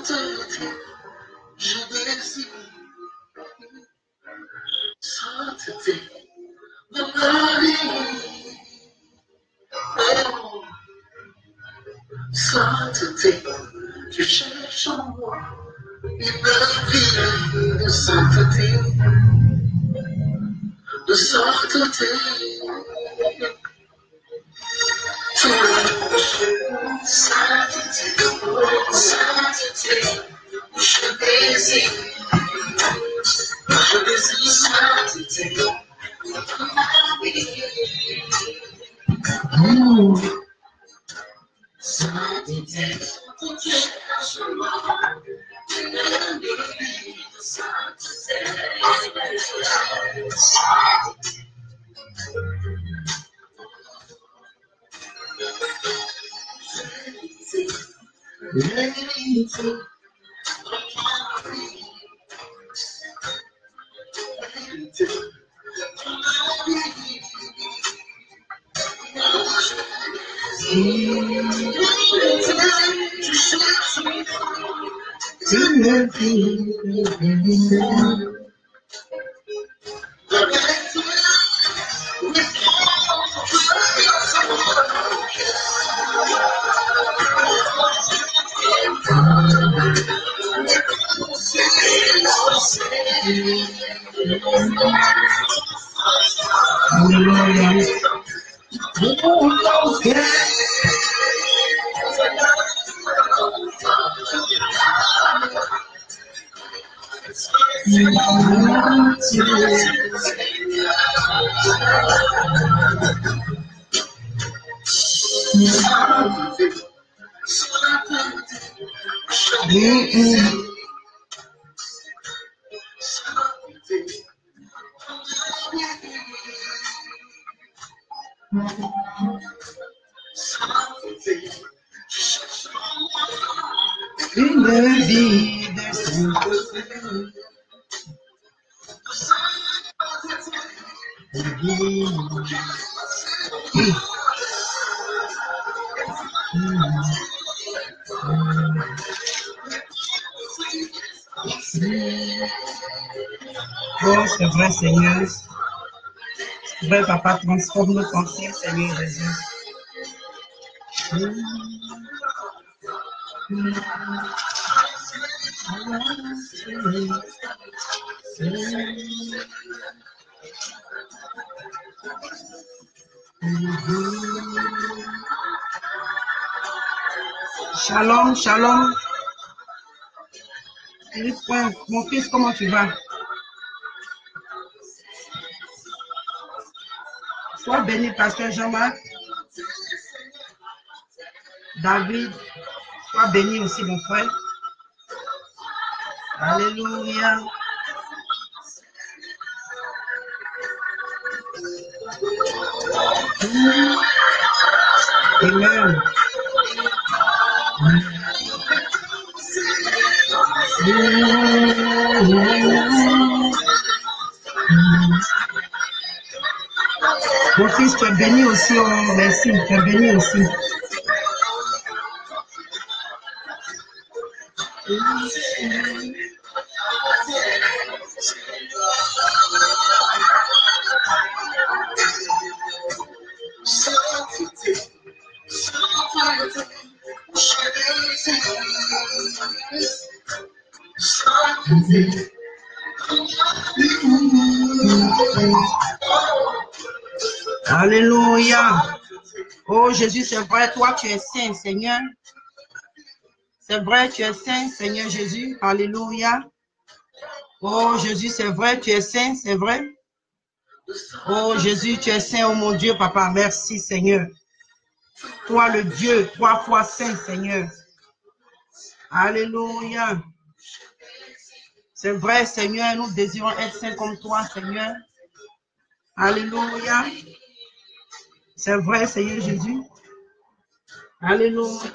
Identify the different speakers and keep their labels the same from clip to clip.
Speaker 1: sainteté, je désire sainteté de ma vie. Oh, sainteté, je cherche en moi une vie de sainteté, de sainteté. Sainteté, sainteté, je désire sainteté de ma vie. Sainteté, je cherche en moi une vie de sainteté.
Speaker 2: Une vie de sainteté. Oh, c'est vrai, Seigneur. C'est vrai, Papa, transforme nos pensées, Seigneur Jésus. Shalom, shalom. Mon fils, comment tu vas? Sois béni, pasteur Jean-Marc. David, sois béni aussi, mon frère. Alléluia. Amen. Mon fils, tu es béni aussi. Oh, merci, tu es béni aussi. Alléluia. Oh Jésus, c'est vrai, toi tu es saint, Seigneur. C'est vrai, tu es saint, Seigneur Jésus. Alléluia. Oh Jésus, c'est vrai, tu es saint, c'est vrai. Oh Jésus, tu es saint, oh mon Dieu, Papa. Merci, Seigneur. Toi le Dieu, 3 fois saint, Seigneur. Alléluia. C'est vrai, Seigneur, nous désirons être saints comme toi, Seigneur. Alléluia. C'est vrai, Seigneur Jésus. Alléluia.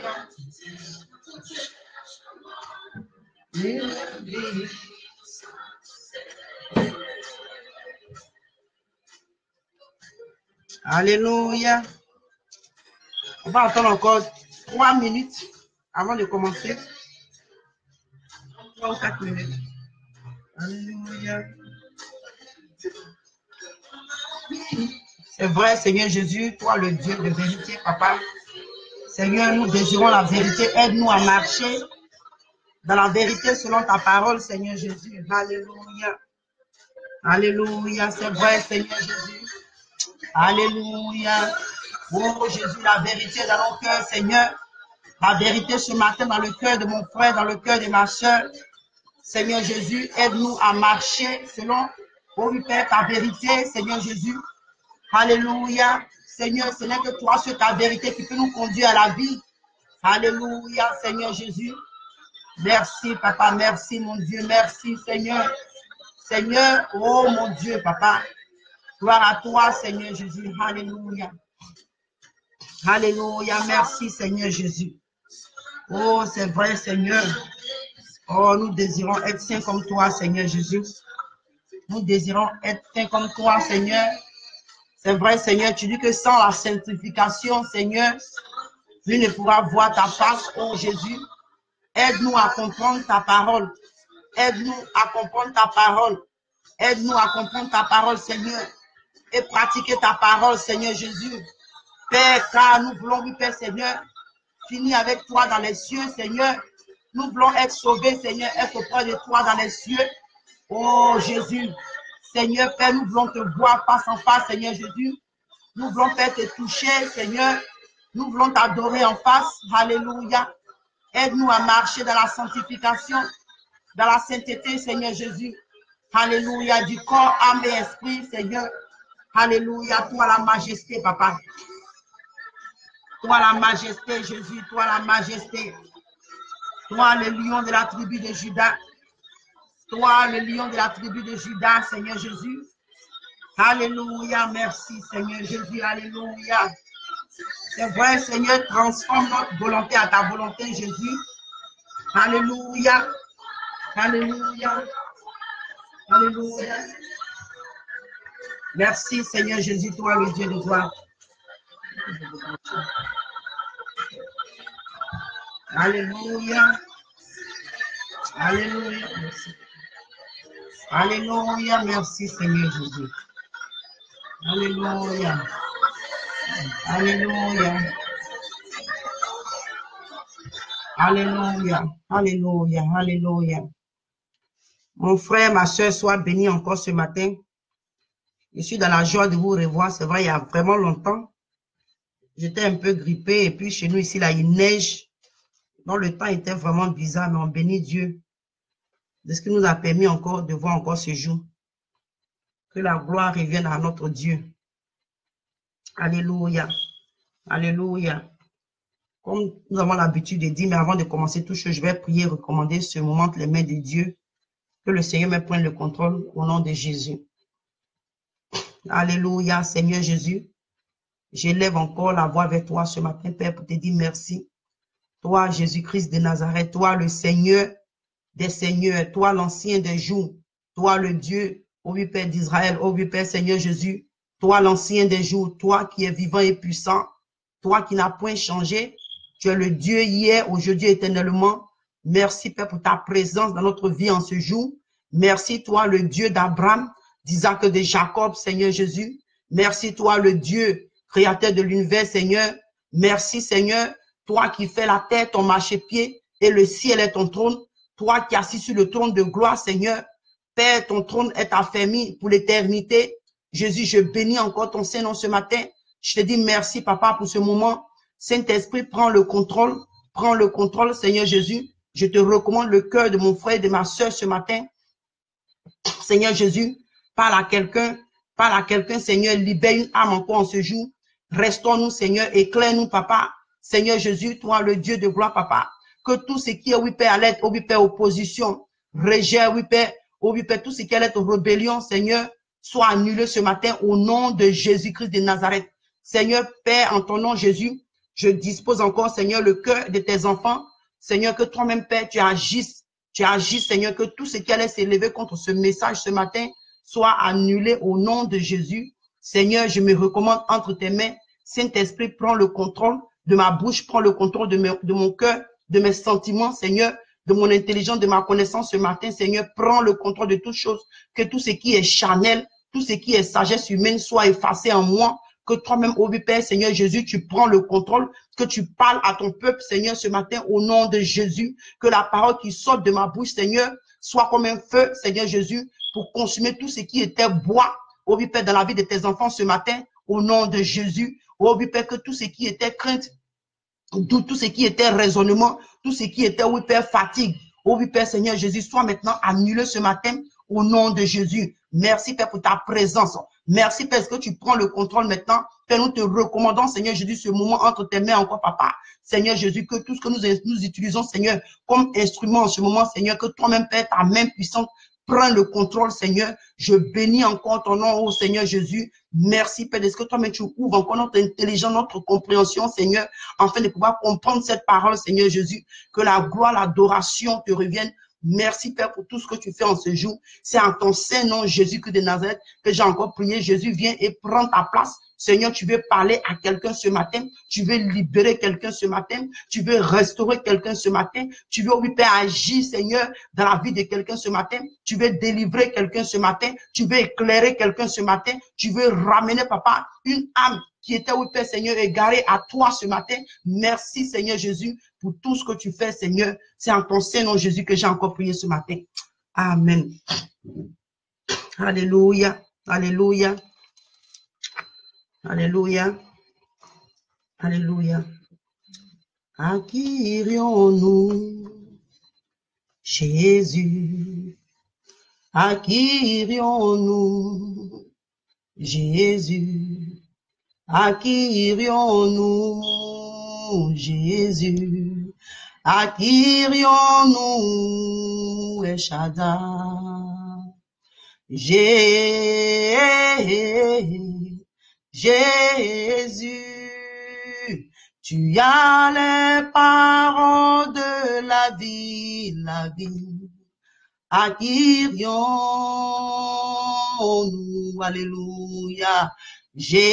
Speaker 2: Alléluia. On va attendre encore 3 minutes avant de commencer. 3 ou 4 minutes. Alléluia. C'est vrai, Seigneur Jésus, toi le Dieu de vérité, Papa. Seigneur, nous désirons la vérité. Aide-nous à marcher dans la vérité selon ta parole, Seigneur Jésus. Alléluia. Alléluia. C'est vrai, Seigneur Jésus. Alléluia. Oh Jésus, la vérité dans nos cœurs, Seigneur. La vérité ce matin dans le cœur de mon frère, dans le cœur de ma soeur. Seigneur Jésus, aide-nous à marcher selon, oh oui, Père, ta vérité, Seigneur Jésus. Alléluia. Seigneur, ce n'est que toi, sur ta vérité qui peut nous conduire à la vie. Alléluia, Seigneur Jésus. Merci, Papa. Merci, mon Dieu. Merci, Seigneur. Seigneur, oh mon Dieu, Papa. Gloire à toi, Seigneur Jésus. Alléluia. Alléluia. Merci, Seigneur Jésus. Oh, c'est vrai, Seigneur. Oh, nous désirons être saints comme toi, Seigneur Jésus. Nous désirons être saints comme toi, Seigneur. C'est vrai, Seigneur, tu dis que sans la sanctification, Seigneur, tu ne pourras voir ta face, oh Jésus. Aide-nous à comprendre ta parole. Aide-nous à comprendre ta parole. Aide-nous à comprendre ta parole, Seigneur, et pratiquer ta parole, Seigneur Jésus. Père, car nous voulons, oui, Père, Seigneur, finir avec toi dans les cieux, Seigneur. Nous voulons être sauvés, Seigneur, être auprès de toi dans les cieux. Oh Jésus, Seigneur, Père, nous voulons te voir face en face, Seigneur Jésus. Nous voulons, Père, te toucher, Seigneur. Nous voulons t'adorer en face. Alléluia. Aide-nous à marcher dans la sanctification, dans la sainteté, Seigneur Jésus. Alléluia. Du corps, âme et esprit, Seigneur. Alléluia. Toi la majesté, Papa. Toi la majesté, Jésus. Toi la majesté. Toi le lion de la tribu de Judas. Toi le lion de la tribu de Judas, Seigneur Jésus. Alléluia. Merci, Seigneur Jésus. Alléluia. C'est vrai, Seigneur, transforme notre volonté à ta volonté, Jésus. Alléluia. Alléluia. Alléluia. Merci, Seigneur Jésus, toi, le Dieu de gloire. Alléluia. Alléluia. Merci. Alléluia. Merci, Seigneur Jésus. Alléluia. Alléluia. Alléluia. Alléluia. Alléluia. Mon frère, ma soeur, sois béni encore ce matin. Je suis dans la joie de vous revoir. C'est vrai, il y a vraiment longtemps. J'étais un peu grippé et puis chez nous ici, là, il neige. Donc le temps était vraiment bizarre, mais on bénit Dieu de ce qui nous a permis encore de voir encore ce jour. Que la gloire revienne à notre Dieu. Alléluia. Alléluia. Comme nous avons l'habitude de dire, mais avant de commencer tout chose, je vais prier et recommander ce moment entre les mains de Dieu. Que le Seigneur me prenne le contrôle au nom de Jésus. Alléluia, Seigneur Jésus. J'élève encore la voix avec toi ce matin, Père, pour te dire merci. Toi, Jésus-Christ de Nazareth, toi, le Seigneur des Seigneurs, toi, l'ancien des jours, toi, le Dieu, ô oui, Père d'Israël, ô oui, Père, Seigneur Jésus, toi, l'ancien des jours, toi qui es vivant et puissant, toi qui n'as point changé, tu es le Dieu hier, aujourd'hui, éternellement. Merci, Père, pour ta présence dans notre vie en ce jour. Merci, toi, le Dieu d'Abraham, d'Isaac et de Jacob, Seigneur Jésus. Merci, toi, le Dieu créateur de l'univers, Seigneur. Merci, Seigneur, toi qui fais la terre ton marchepied et le ciel est ton trône. Toi qui es assis sur le trône de gloire, Seigneur. Père, ton trône est affermi pour l'éternité. Jésus, je bénis encore ton Saint-Nom ce matin. Je te dis merci, Papa, pour ce moment. Saint-Esprit, prends le contrôle. Prends le contrôle, Seigneur Jésus. Je te recommande le cœur de mon frère et de ma soeur ce matin. Seigneur Jésus, parle à quelqu'un, Seigneur, libère une âme encore en ce jour. Restons-nous, Seigneur, éclaire-nous, Papa. Seigneur Jésus, toi, le Dieu de gloire, Papa. Que tout ce qui est, oui, Père, alerte, oui, Père, opposition, rejet, oui, Père, tout ce qui est alerte, rébellion, Seigneur, soit annulé ce matin au nom de Jésus-Christ de Nazareth. Seigneur, Père, en ton nom, Jésus, je dispose encore, Seigneur, le cœur de tes enfants. Seigneur, que toi-même, Père, tu agisses, Seigneur, que tout ce qui allait s'élever contre ce message ce matin soit annulé au nom de Jésus. Seigneur, je me recommande entre tes mains. Saint-Esprit, prends le contrôle de ma bouche, prends le contrôle de mon cœur, de mes sentiments, Seigneur. de mon intelligence, de ma connaissance ce matin, Seigneur, prends le contrôle de toutes choses, que tout ce qui est charnel, tout ce qui est sagesse humaine soit effacé en moi, que toi-même, ô Père, Seigneur Jésus, tu prends le contrôle, que tu parles à ton peuple, Seigneur, ce matin, au nom de Jésus, que la parole qui sort de ma bouche, Seigneur, soit comme un feu, Seigneur Jésus, pour consumer tout ce qui était bois, ô Père, dans la vie de tes enfants ce matin, au nom de Jésus, ô Père, que tout ce qui était crainte, tout ce qui était raisonnement, tout ce qui était, oui, Père, fatigue, ô Père, Seigneur Jésus, soit maintenant annulé ce matin, au nom de Jésus. Merci, Père, pour ta présence. Merci, Père, parce que tu prends le contrôle maintenant. Père, nous te recommandons, Seigneur Jésus, ce moment entre tes mains encore, Papa. Seigneur Jésus, que tout ce que nous utilisons, Seigneur, comme instrument en ce moment, Seigneur, que toi-même, Père, ta main puissante, prends le contrôle, Seigneur. Je bénis encore ton nom, ô Seigneur Jésus. Merci, Père, est-ce que toi-même tu ouvres encore notre intelligence, notre compréhension, Seigneur, afin de pouvoir comprendre cette parole, Seigneur Jésus. Que la gloire, l'adoration te revienne. Merci, Père, pour tout ce que tu fais en ce jour. C'est en ton saint nom, Jésus-Christ de Nazareth, que j'ai encore prié. Jésus, viens et prends ta place. Seigneur, tu veux parler à quelqu'un ce matin. Tu veux libérer quelqu'un ce matin. Tu veux restaurer quelqu'un ce matin. Tu veux, oui, Père, agir, Seigneur, dans la vie de quelqu'un ce matin. Tu veux délivrer quelqu'un ce matin. Tu veux éclairer quelqu'un ce matin. Tu veux ramener, Papa, une âme qui était, oui, Père, Seigneur, égarée à toi ce matin. Merci, Seigneur Jésus, pour tout ce que tu fais, Seigneur. C'est en ton Saint nom, Jésus, que j'ai encore prié ce matin. Amen. Alléluia. Alléluia. Alléluia. Alléluia. À qui irions-nous, Jésus? À qui irions-nous, Jésus? À qui irions-nous, Jésus? À qui irions-nous, El Shaddai? Jésus, tu as les paroles de la vie, la vie. À qui irions-nous, alléluia. Jésus,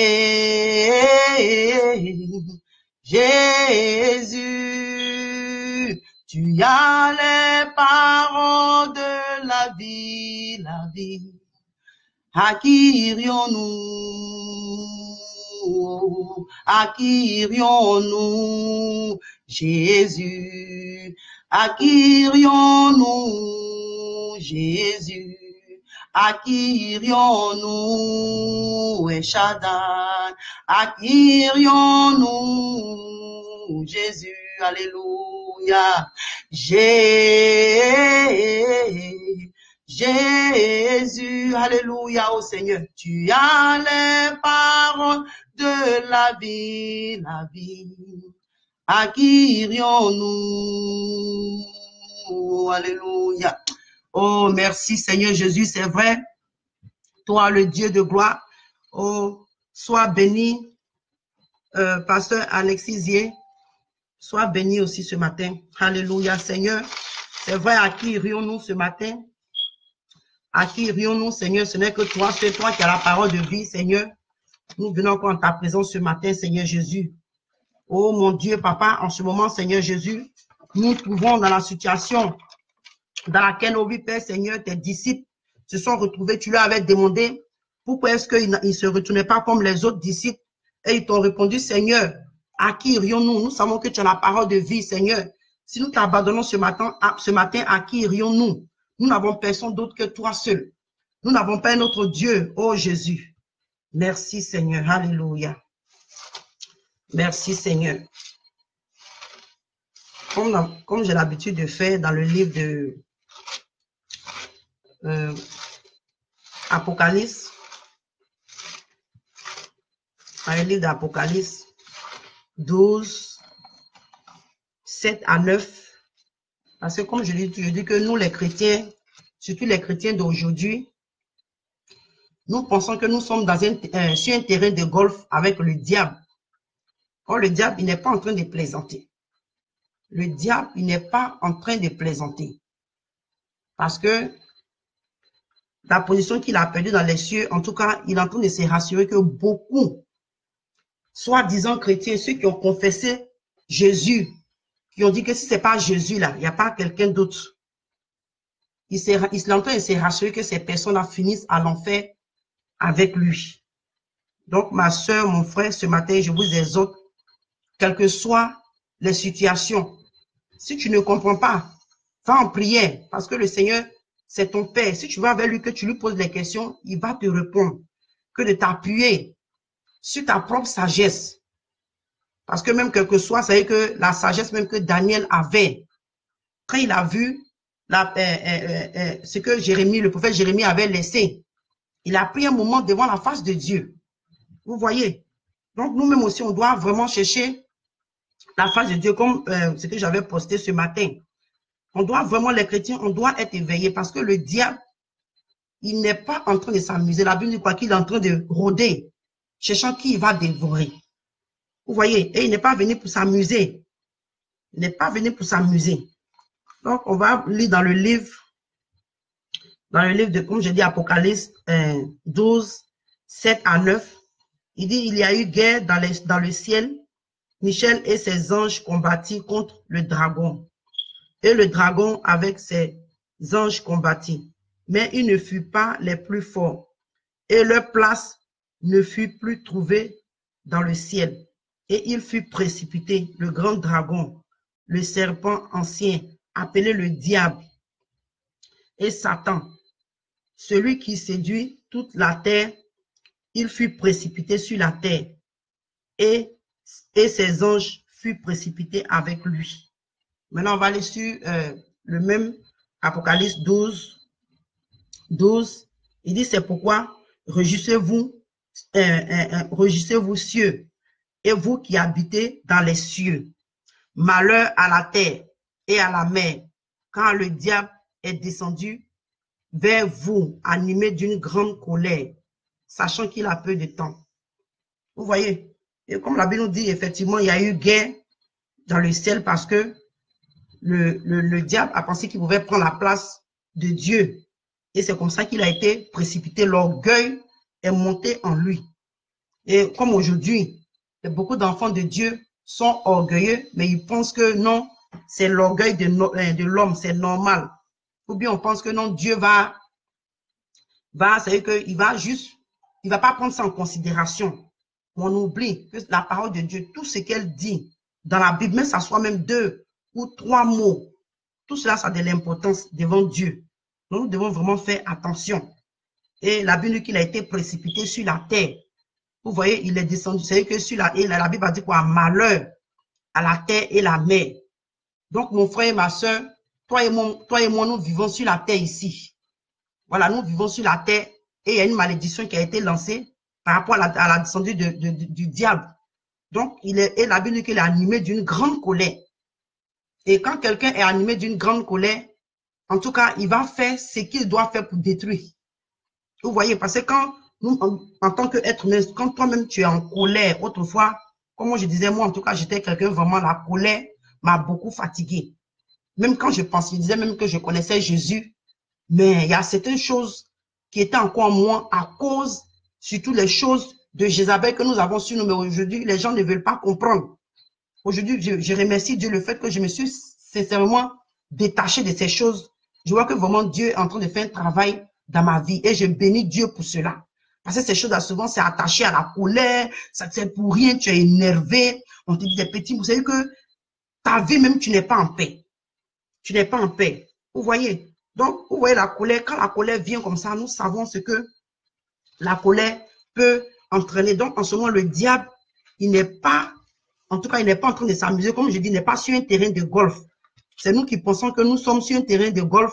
Speaker 2: tu as les paroles de la vie, la vie. À qui irions-nous? À qui irions-nous? Jésus. À qui irions-nous? Jésus. À qui irions-nous? El Shaddai. À qui irions-nous? Jésus. Alléluia. Jésus, alléluia, ô Seigneur, tu as les paroles de la vie, la vie. À qui irions-nous? Alléluia. Oh, merci Seigneur Jésus, c'est vrai. Toi, le Dieu de gloire. Oh, sois béni, pasteur Alexis Zier. Sois béni aussi ce matin. Alléluia, Seigneur. C'est vrai, à qui irions-nous ce matin? À qui irions-nous, Seigneur? Ce n'est que toi, c'est toi qui as la parole de vie, Seigneur. Nous venons encore en ta présence ce matin, Seigneur Jésus. Oh mon Dieu, Papa, en ce moment, Seigneur Jésus, nous trouvons dans la situation dans laquelle, oh oui, Père, Seigneur, tes disciples se sont retrouvés. Tu leur avais demandé pourquoi est-ce qu'ils ne se retournaient pas comme les autres disciples. Et ils t'ont répondu, Seigneur, à qui irions-nous? Nous savons que tu as la parole de vie, Seigneur. Si nous t'abandonnons ce matin, à qui irions-nous? Nous n'avons personne d'autre que toi seul. Nous n'avons pas un autre Dieu, oh Jésus. Merci Seigneur, alléluia. Merci Seigneur. Comme j'ai l'habitude de faire dans le livre de Apocalypse, dans le livre d'Apocalypse 12, 7 à 9, parce que comme je dis que nous les chrétiens, surtout les chrétiens d'aujourd'hui, nous pensons que nous sommes dans sur un terrain de golf avec le diable. Or, le diable, il n'est pas en train de plaisanter. Le diable, il n'est pas en train de plaisanter. Parce que la position qu'il a perdue dans les cieux, en tout cas, il est en train de se rassurer que beaucoup, soi-disant chrétiens, ceux qui ont confessé Jésus qui ont dit que si ce n'est pas Jésus là, il n'y a pas quelqu'un d'autre. Il s'est rassuré que ces personnes-là finissent à l'enfer avec lui. Donc, ma soeur, mon frère, ce matin, je vous exhorte, quelles que soient les situations, si tu ne comprends pas, va en prière, parce que le Seigneur, c'est ton Père. Si tu vas vers lui, que tu lui poses les questions, il va te répondre. Que de t'appuyer sur ta propre sagesse. Parce que même quel que soit, c'est que la sagesse même que Daniel avait, quand il a vu ce que Jérémie, le prophète Jérémie avait laissé, il a pris un moment devant la face de Dieu. Vous voyez? Donc, nous-mêmes aussi, on doit vraiment chercher la face de Dieu, comme ce que j'avais posté ce matin. On doit vraiment, les chrétiens, on doit être éveillés parce que le diable, il n'est pas en train de s'amuser. La Bible dit quoi? Qu'il est en train de rôder, cherchant qui il va dévorer. Vous voyez? Et il n'est pas venu pour s'amuser. Il n'est pas venu pour s'amuser. Donc, on va lire dans le livre de, comme je dis, Apocalypse 12, 7 à 9. Il dit, il y a eu guerre dans le ciel. Michel et ses anges combattirent contre le dragon. Et le dragon avec ses anges combattit. Mais ils ne furent pas les plus forts. Et leur place ne fut plus trouvée dans le ciel. Et il fut précipité, le grand dragon, le serpent ancien, appelé le diable et Satan, celui qui séduit toute la terre, il fut précipité sur la terre. Et ses anges furent précipités avec lui. Maintenant, on va aller sur le même Apocalypse 12. Il dit, c'est pourquoi réjouissez-vous, cieux, et vous qui habitez dans les cieux. Malheur à la terre et à la mer, quand le diable est descendu vers vous, animé d'une grande colère, sachant qu'il a peu de temps. Vous voyez? Et comme la Bible nous dit, effectivement, il y a eu guerre dans le ciel parce que le diable a pensé qu'il pouvait prendre la place de Dieu. Et c'est comme ça qu'il a été précipité. L'orgueil est monté en lui. Et comme aujourd'hui, beaucoup d'enfants de Dieu sont orgueilleux, mais ils pensent que non, c'est l'orgueil de l'homme, c'est normal. Ou bien on pense que non, Dieu c'est-à-dire qu'il va juste, il va pas prendre ça en considération. On oublie que la parole de Dieu, tout ce qu'elle dit dans la Bible, même ça soit même 2 ou 3 mots, tout cela, ça a de l'importance devant Dieu. Nous devons vraiment faire attention. Et la Bible dit qu'il a été précipité sur la terre. Vous voyez, il est descendu. C'est que sur la Bible a dit quoi? Malheur à la terre et la mer. Donc, mon frère et ma soeur, toi et moi, nous vivons sur la terre ici. Voilà, nous vivons sur la terre et il y a une malédiction qui a été lancée par rapport à la descendue du diable. Donc, et la Bible dit qu'il est animé d'une grande colère. Et quand quelqu'un est animé d'une grande colère, en tout cas, il va faire ce qu'il doit faire pour détruire. Vous voyez, parce que quand nous, en tant qu'être humain, quand toi-même tu es en colère, autrefois, comme je disais, moi, en tout cas, j'étais quelqu'un vraiment, la colère m'a beaucoup fatigué. Même quand je pensais, je disais même que je connaissais Jésus, mais il y a certaines choses qui étaient encore en moi à cause, surtout les choses de Jézabel que nous avons sur nous, mais aujourd'hui, les gens ne veulent pas comprendre. Aujourd'hui, je remercie Dieu le fait que je me suis sincèrement détaché de ces choses. Je vois que vraiment Dieu est en train de faire un travail dans ma vie et je bénis Dieu pour cela. Parce que ces choses-là, souvent, c'est attaché à la colère, ça ne sert pour rien, tu es énervé, on te dit des petits, vous savez que ta vie même, tu n'es pas en paix. Tu n'es pas en paix. Vous voyez? Donc, vous voyez la colère, quand la colère vient comme ça, nous savons ce que la colère peut entraîner. Donc, en ce moment, le diable, il n'est pas, en tout cas, il n'est pas en train de s'amuser, comme je dis, il n'est pas sur un terrain de golf. C'est nous qui pensons que nous sommes sur un terrain de golf.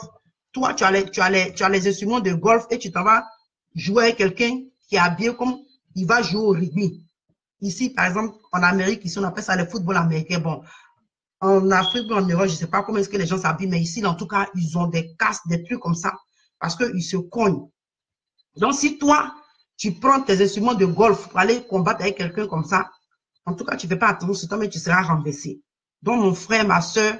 Speaker 2: Toi, tu as les instruments de golf et tu t'en vas jouer avec quelqu'un qui est habillé comme il va jouer au rugby. Ici, par exemple, en Amérique, ici, on appelle ça le football américain. Bon, en Afrique, en Europe, je ne sais pas comment est-ce que les gens s'habillent, mais ici, en tout cas, ils ont des casques, des trucs comme ça, parce qu'ils se cognent. Donc, si toi, tu prends tes instruments de golf pour aller combattre avec quelqu'un comme ça, en tout cas, tu ne fais pas attention sur toi, mais tu seras renversé. Donc, mon frère, ma soeur,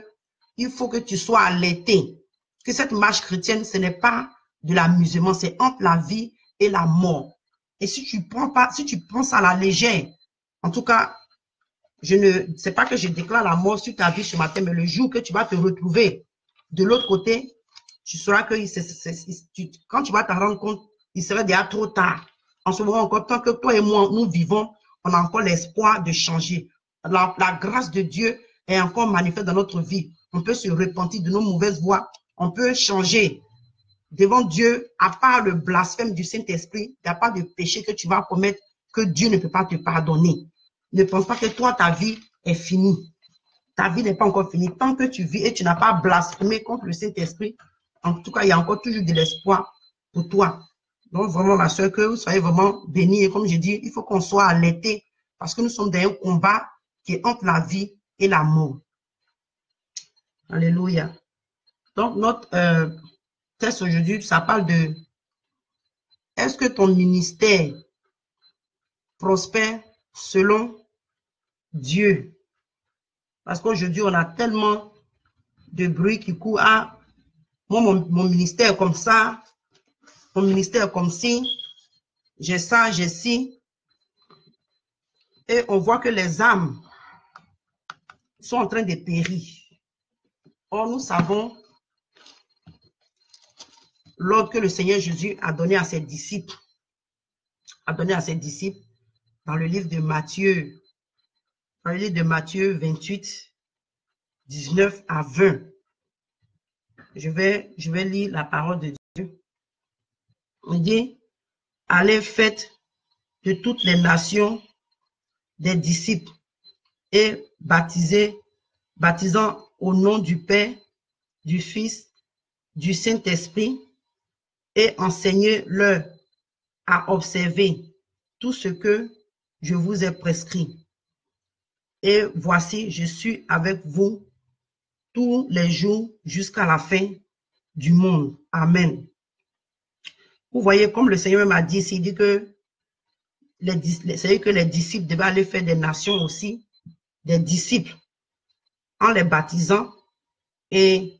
Speaker 2: il faut que tu sois alerté. Que cette marche chrétienne, ce n'est pas de l'amusement, c'est entre la vie et la mort. Et si tu prends ça à la légère, en tout cas, c'est pas que je déclare la mort sur ta vie ce matin, mais le jour que tu vas te retrouver de l'autre côté, tu sauras que quand tu vas te rendre compte, il serait déjà trop tard. En ce moment encore, tant que toi et moi, nous vivons, on a encore l'espoir de changer. La grâce de Dieu est encore manifeste dans notre vie. On peut se repentir de nos mauvaises voies. On peut changer. Devant Dieu, à part le blasphème du Saint-Esprit, il n'y a pas de péché que tu vas commettre que Dieu ne peut pas te pardonner. Ne pense pas que toi, ta vie est finie. Ta vie n'est pas encore finie. Tant que tu vis et tu n'as pas blasphémé contre le Saint-Esprit, en tout cas, il y a encore toujours de l'espoir pour toi. Donc, vraiment, ma soeur, que vous soyez vraiment bénis. Et comme je dis, il faut qu'on soit alertés parce que nous sommes dans un combat qui est entre la vie et la mort. Alléluia. Donc, notre texte aujourd'hui, ça parle de est-ce que ton ministère prospère selon Dieu? Parce qu'aujourd'hui, on a tellement de bruit qui court. Ah, moi, mon ministère est comme ça, mon ministère est comme ci, j'ai ça, j'ai ci. Et on voit que les âmes sont en train de périr. Or, nous savons l'ordre que le Seigneur Jésus a donné à ses disciples, dans le livre de Matthieu, 28, 19 à 20. Je vais lire la parole de Dieu. On dit, allez, faites de toutes les nations des disciples et baptisant au nom du Père, du Fils, du Saint-Esprit et enseignez-leur à observer tout ce que je vous ai prescrit. Et voici, je suis avec vous tous les jours jusqu'à la fin du monde. Amen. Vous voyez, comme le Seigneur m'a dit ici, il dit que les disciples devaient aller faire des nations aussi, des disciples, en les baptisant et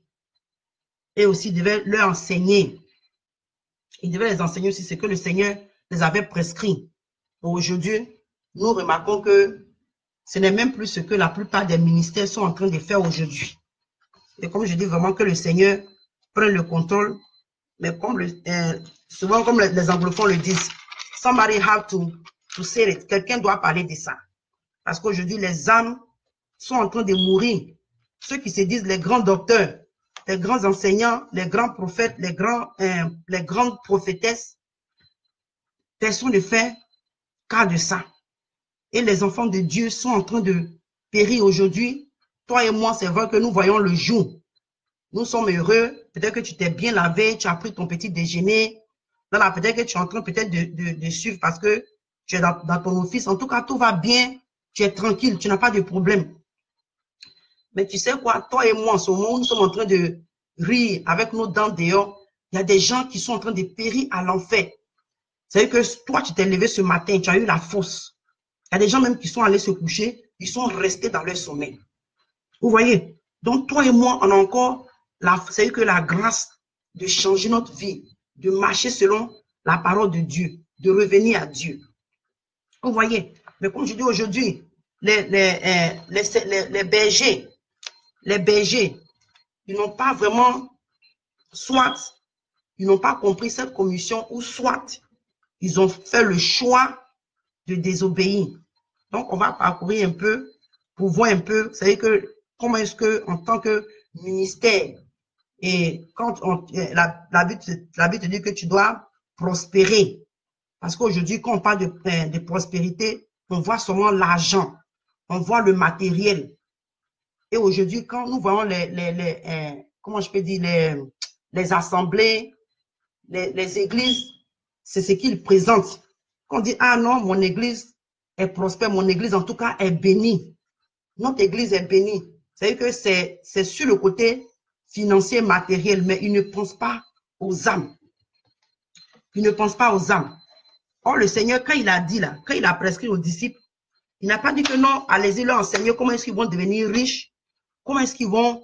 Speaker 2: aussi devaient leur enseigner. Ils devaient les enseigner aussi ce que le Seigneur les avait prescrit. Aujourd'hui, nous remarquons que ce n'est même plus ce que la plupart des ministères sont en train de faire aujourd'hui. Et comme je dis vraiment que le Seigneur prenne le contrôle, mais comme souvent comme les anglophones le disent, somebody have to say it. Quelqu'un doit parler de ça. Parce qu'aujourd'hui, les âmes sont en train de mourir. Ceux qui se disent les grands docteurs, les grands enseignants, les grands prophètes, les grandes prophétesses, personne ne fait cas de ça. Et les enfants de Dieu sont en train de périr aujourd'hui. Toi et moi, c'est vrai que nous voyons le jour. Nous sommes heureux. Peut-être que tu t'es bien lavé, tu as pris ton petit déjeuner. Peut-être que tu es en train peut-être de suivre parce que tu es dans ton office. En tout cas, tout va bien. Tu es tranquille, tu n'as pas de problème. Mais tu sais quoi, toi et moi, en ce moment, nous sommes en train de rire avec nos dents dehors. Il y a des gens qui sont en train de périr à l'enfer. C'est-à-dire que toi, tu t'es levé ce matin, tu as eu la force. Il y a des gens même qui sont allés se coucher, ils sont restés dans leur sommeil. Vous voyez? Donc, toi et moi, on a encore, c'est-à-dire que la grâce de changer notre vie, de marcher selon la parole de Dieu, de revenir à Dieu. Vous voyez? Mais comme je dis aujourd'hui, les bergers, ils n'ont pas vraiment, soit ils n'ont pas compris cette commission, ou soit ils ont fait le choix de désobéir. Donc, on va parcourir un peu pour voir un peu, vous savez que comment est-ce que, en tant que ministère, et quand la Bible te dit que tu dois prospérer. Parce qu'aujourd'hui, quand on parle de prospérité, on voit seulement l'argent, on voit le matériel. Et aujourd'hui, quand nous voyons comment je peux dire, les assemblées, les églises, c'est ce qu'ils présentent. Quand on dit, ah non, mon église est prospère, mon église en tout cas est bénie. Notre église est bénie. C'est-à-dire que c'est sur le côté financier, matériel, mais ils ne pensent pas aux âmes. Ils ne pensent pas aux âmes. Or, le Seigneur, quand il a dit là, quand il a prescrit aux disciples, il n'a pas dit que non, allez-y leur enseigner comment est-ce qu'ils vont devenir riches, comment est-ce qu'ils vont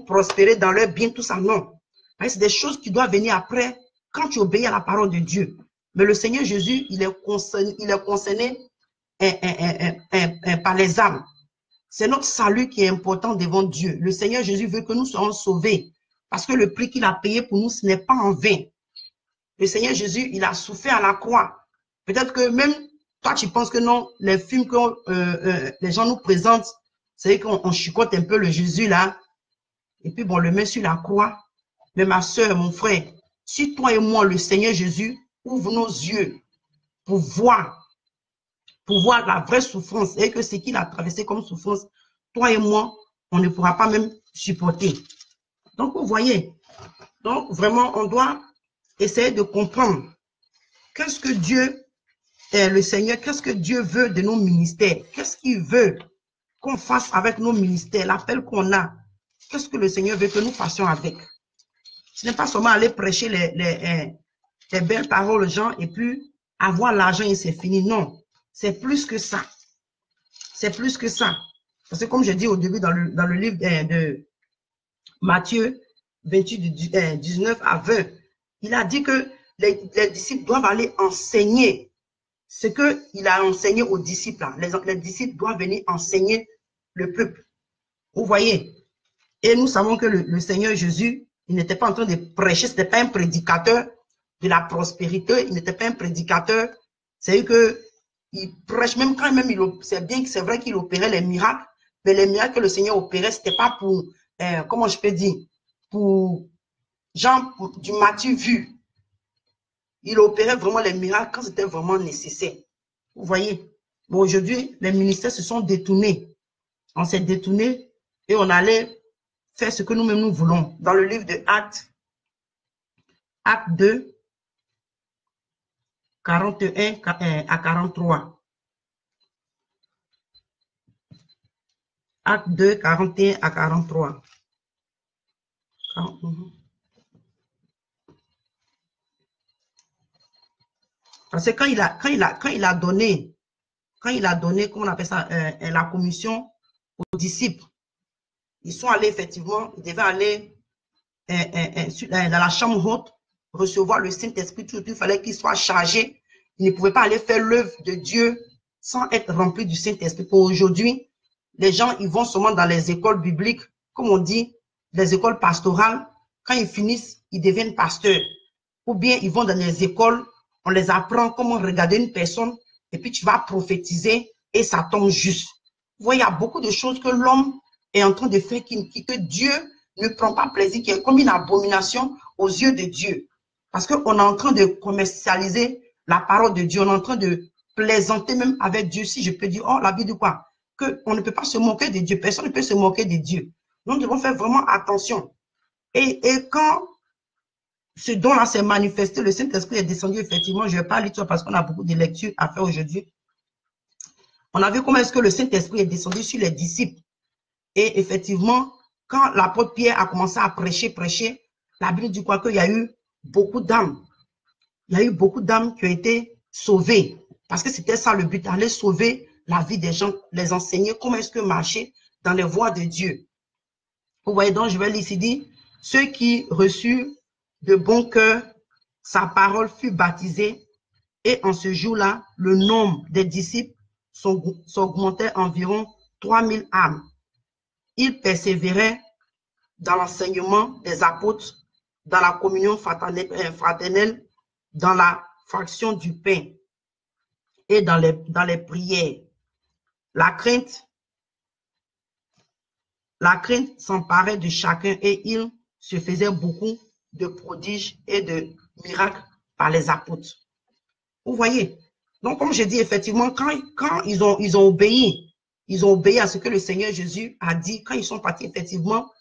Speaker 2: prospérer dans leur bien, tout ça, non. C'est des choses qui doivent venir après, quand tu obéis à la parole de Dieu. Mais le Seigneur Jésus, il est concerné par les âmes. C'est notre salut qui est important devant Dieu. Le Seigneur Jésus veut que nous soyons sauvés parce que le prix qu'il a payé pour nous, ce n'est pas en vain. Le Seigneur Jésus, il a souffert à la croix. Peut-être que même toi, tu penses que non, les films que les gens nous présentent, c'est qu'on chicote un peu le Jésus là, et puis bon, le met sur la croix. Mais ma soeur, mon frère, si toi et moi, le Seigneur Jésus, ouvre nos yeux pour voir la vraie souffrance et que ce qu'il a traversé comme souffrance, toi et moi, on ne pourra pas même supporter. Donc, vous voyez, donc vraiment, on doit essayer de comprendre qu'est-ce que Dieu, le Seigneur, qu'est-ce que Dieu veut de nos ministères, qu'est-ce qu'il veut qu'on fasse avec nos ministères, l'appel qu'on a, qu'est-ce que le Seigneur veut que nous fassions avec. Ce n'est pas seulement aller prêcher les belles paroles aux gens et puis avoir l'argent et c'est fini. Non, c'est plus que ça. C'est plus que ça. Parce que comme je dis au début dans le livre de Matthieu 28, 19 à 20, il a dit que les disciples doivent aller enseigner ce qu'il a enseigné aux disciples. Les disciples doivent venir enseigner le peuple. Vous voyez? Et nous savons que le Seigneur Jésus, il n'était pas en train de prêcher, ce n'était pas un prédicateur de la prospérité, il n'était pas un prédicateur. C'est que il prêche, même quand même, c'est bien que c'est vrai qu'il opérait les miracles, mais les miracles que le Seigneur opérait, ce n'était pas pour, comment je peux dire, pour gens du Matthieu vu. Il opérait vraiment les miracles quand c'était vraiment nécessaire. Vous voyez? Bon, aujourd'hui, les ministères se sont détournés. On s'est détourné et on allait faire ce que nous-mêmes nous voulons. Dans le livre de Actes 2, 41 à 43. Actes 2, 41 à 43. Parce que quand il a donné, comment on appelle ça, la commission aux disciples, ils sont allés effectivement, ils devaient aller dans la chambre haute, recevoir le Saint-Esprit, tout, il fallait qu'ils soient chargés. Ils ne pouvaient pas aller faire l'œuvre de Dieu sans être remplis du Saint-Esprit. Pour aujourd'hui, les gens, ils vont seulement dans les écoles bibliques, comme on dit, les écoles pastorales. Quand ils finissent, ils deviennent pasteurs. Ou bien ils vont dans les écoles, on les apprend comment regarder une personne, et puis tu vas prophétiser et ça tombe juste. Vous voyez, il y a beaucoup de choses que l'homme est en train de faire que Dieu ne prend pas plaisir, qui est comme une abomination aux yeux de Dieu. Parce qu'on est en train de commercialiser la parole de Dieu, on est en train de plaisanter même avec Dieu, si je peux dire, oh, la Bible dit quoi? Qu'on ne peut pas se moquer de Dieu, personne ne peut se moquer de Dieu. Nous devons faire vraiment attention. Et quand ce don-là s'est manifesté, le Saint-Esprit est descendu, effectivement, je ne vais pas lire ça parce qu'on a beaucoup de lectures à faire aujourd'hui. On a vu comment est-ce que le Saint-Esprit est descendu sur les disciples. Et effectivement, quand l'apôtre Pierre a commencé à prêcher, la Bible dit quoi? Qu'il y a eu beaucoup d'âmes. Il y a eu beaucoup d'âmes qui ont été sauvées. Parce que c'était ça le but, aller sauver la vie des gens, les enseigner comment est-ce que marcher dans les voies de Dieu. Vous voyez donc, je vais ici dire, ceux qui reçurent de bon cœur sa parole fut baptisée et en ce jour-là, le nombre des disciples s'augmentait environ 3000 âmes. Ils persévéraient dans l'enseignement des apôtres, dans la communion fraternelle, dans la fraction du pain et dans les prières. La crainte s'emparait de chacun et il se faisait beaucoup de prodiges et de miracles par les apôtres. Vous voyez? Donc, comme je dis, effectivement, quand ils ont obéi à ce que le Seigneur Jésus a dit, quand ils sont partis, effectivement,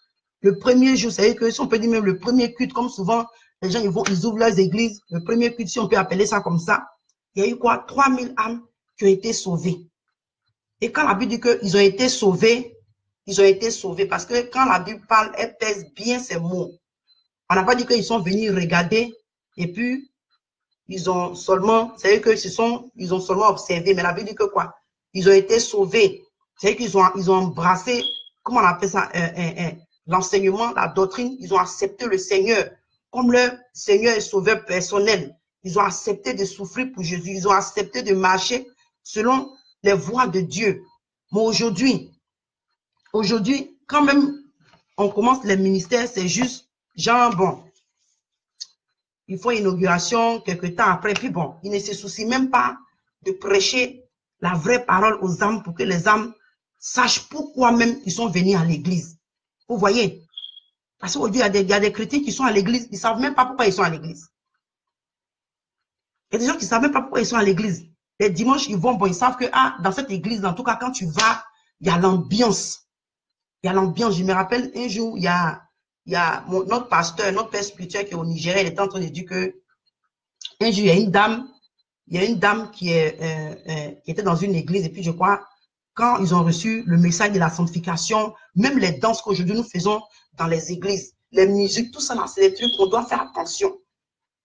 Speaker 2: le premier jour, c'est-à-dire que si on peut dire même le premier culte, comme souvent, les gens, ils ouvrent leurs églises, le premier culte, si on peut appeler ça comme ça, il y a eu quoi? 3000 âmes qui ont été sauvées. Et quand la Bible dit qu'ils ont été sauvés, parce que quand la Bible parle, elle pèse bien ses mots. On n'a pas dit qu'ils sont venus regarder et puis ils ont seulement, c'est-à-dire ils ont seulement observé, mais la Bible dit que quoi? Ils ont été sauvés. C'est-à-dire qu'ils ont embrassé, comment on appelle ça, l'enseignement, la doctrine, ils ont accepté le Seigneur comme leur Seigneur et Sauveur personnel. Ils ont accepté de souffrir pour Jésus, ils ont accepté de marcher selon les voies de Dieu. Mais aujourd'hui, quand même, on commence les ministères, c'est juste, genre, bon, il faut inauguration, quelques temps après, puis bon, ils ne se soucient même pas de prêcher la vraie parole aux âmes pour que les âmes sachent pourquoi même ils sont venus à l'église. Vous voyez? Parce qu'aujourd'hui, il y a des chrétiens qui sont à l'église, ils ne savent même pas pourquoi ils sont à l'église. Il y a des gens qui ne savent même pas pourquoi ils sont à l'église. Les dimanches, ils vont, bon, ils savent que, ah, dans cette église, en tout cas, quand tu vas, il y a l'ambiance. Il y a l'ambiance. Je me rappelle un jour, il y a notre pasteur, notre père spirituel qui est au Nigeria, il était en train de dire que un jour, il y a une dame qui était dans une église, et puis je crois, quand ils ont reçu le message de la sanctification, même les danses qu'aujourd'hui nous faisons dans les églises, les musiques, tout ça, c'est des trucs qu'on doit faire attention.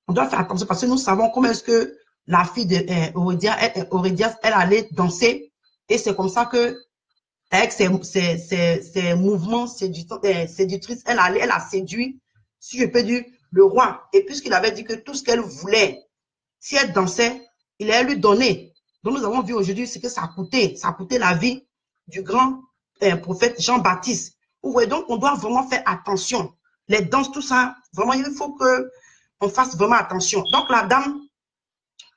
Speaker 2: On doit faire attention parce que nous savons comment est-ce que la fille de Hérodias, elle allait danser, et c'est comme ça que avec ses mouvements séductrices, elle a séduit, si je peux dire, le roi. Et puisqu'il avait dit que tout ce qu'elle voulait, si elle dansait, il allait lui donner. Donc nous avons vu aujourd'hui ce que ça a coûté. Ça a coûté la vie du grand prophète Jean-Baptiste. Vous voyez, donc on doit vraiment faire attention. Les danses, tout ça, vraiment, il faut qu'on fasse vraiment attention. Donc la dame,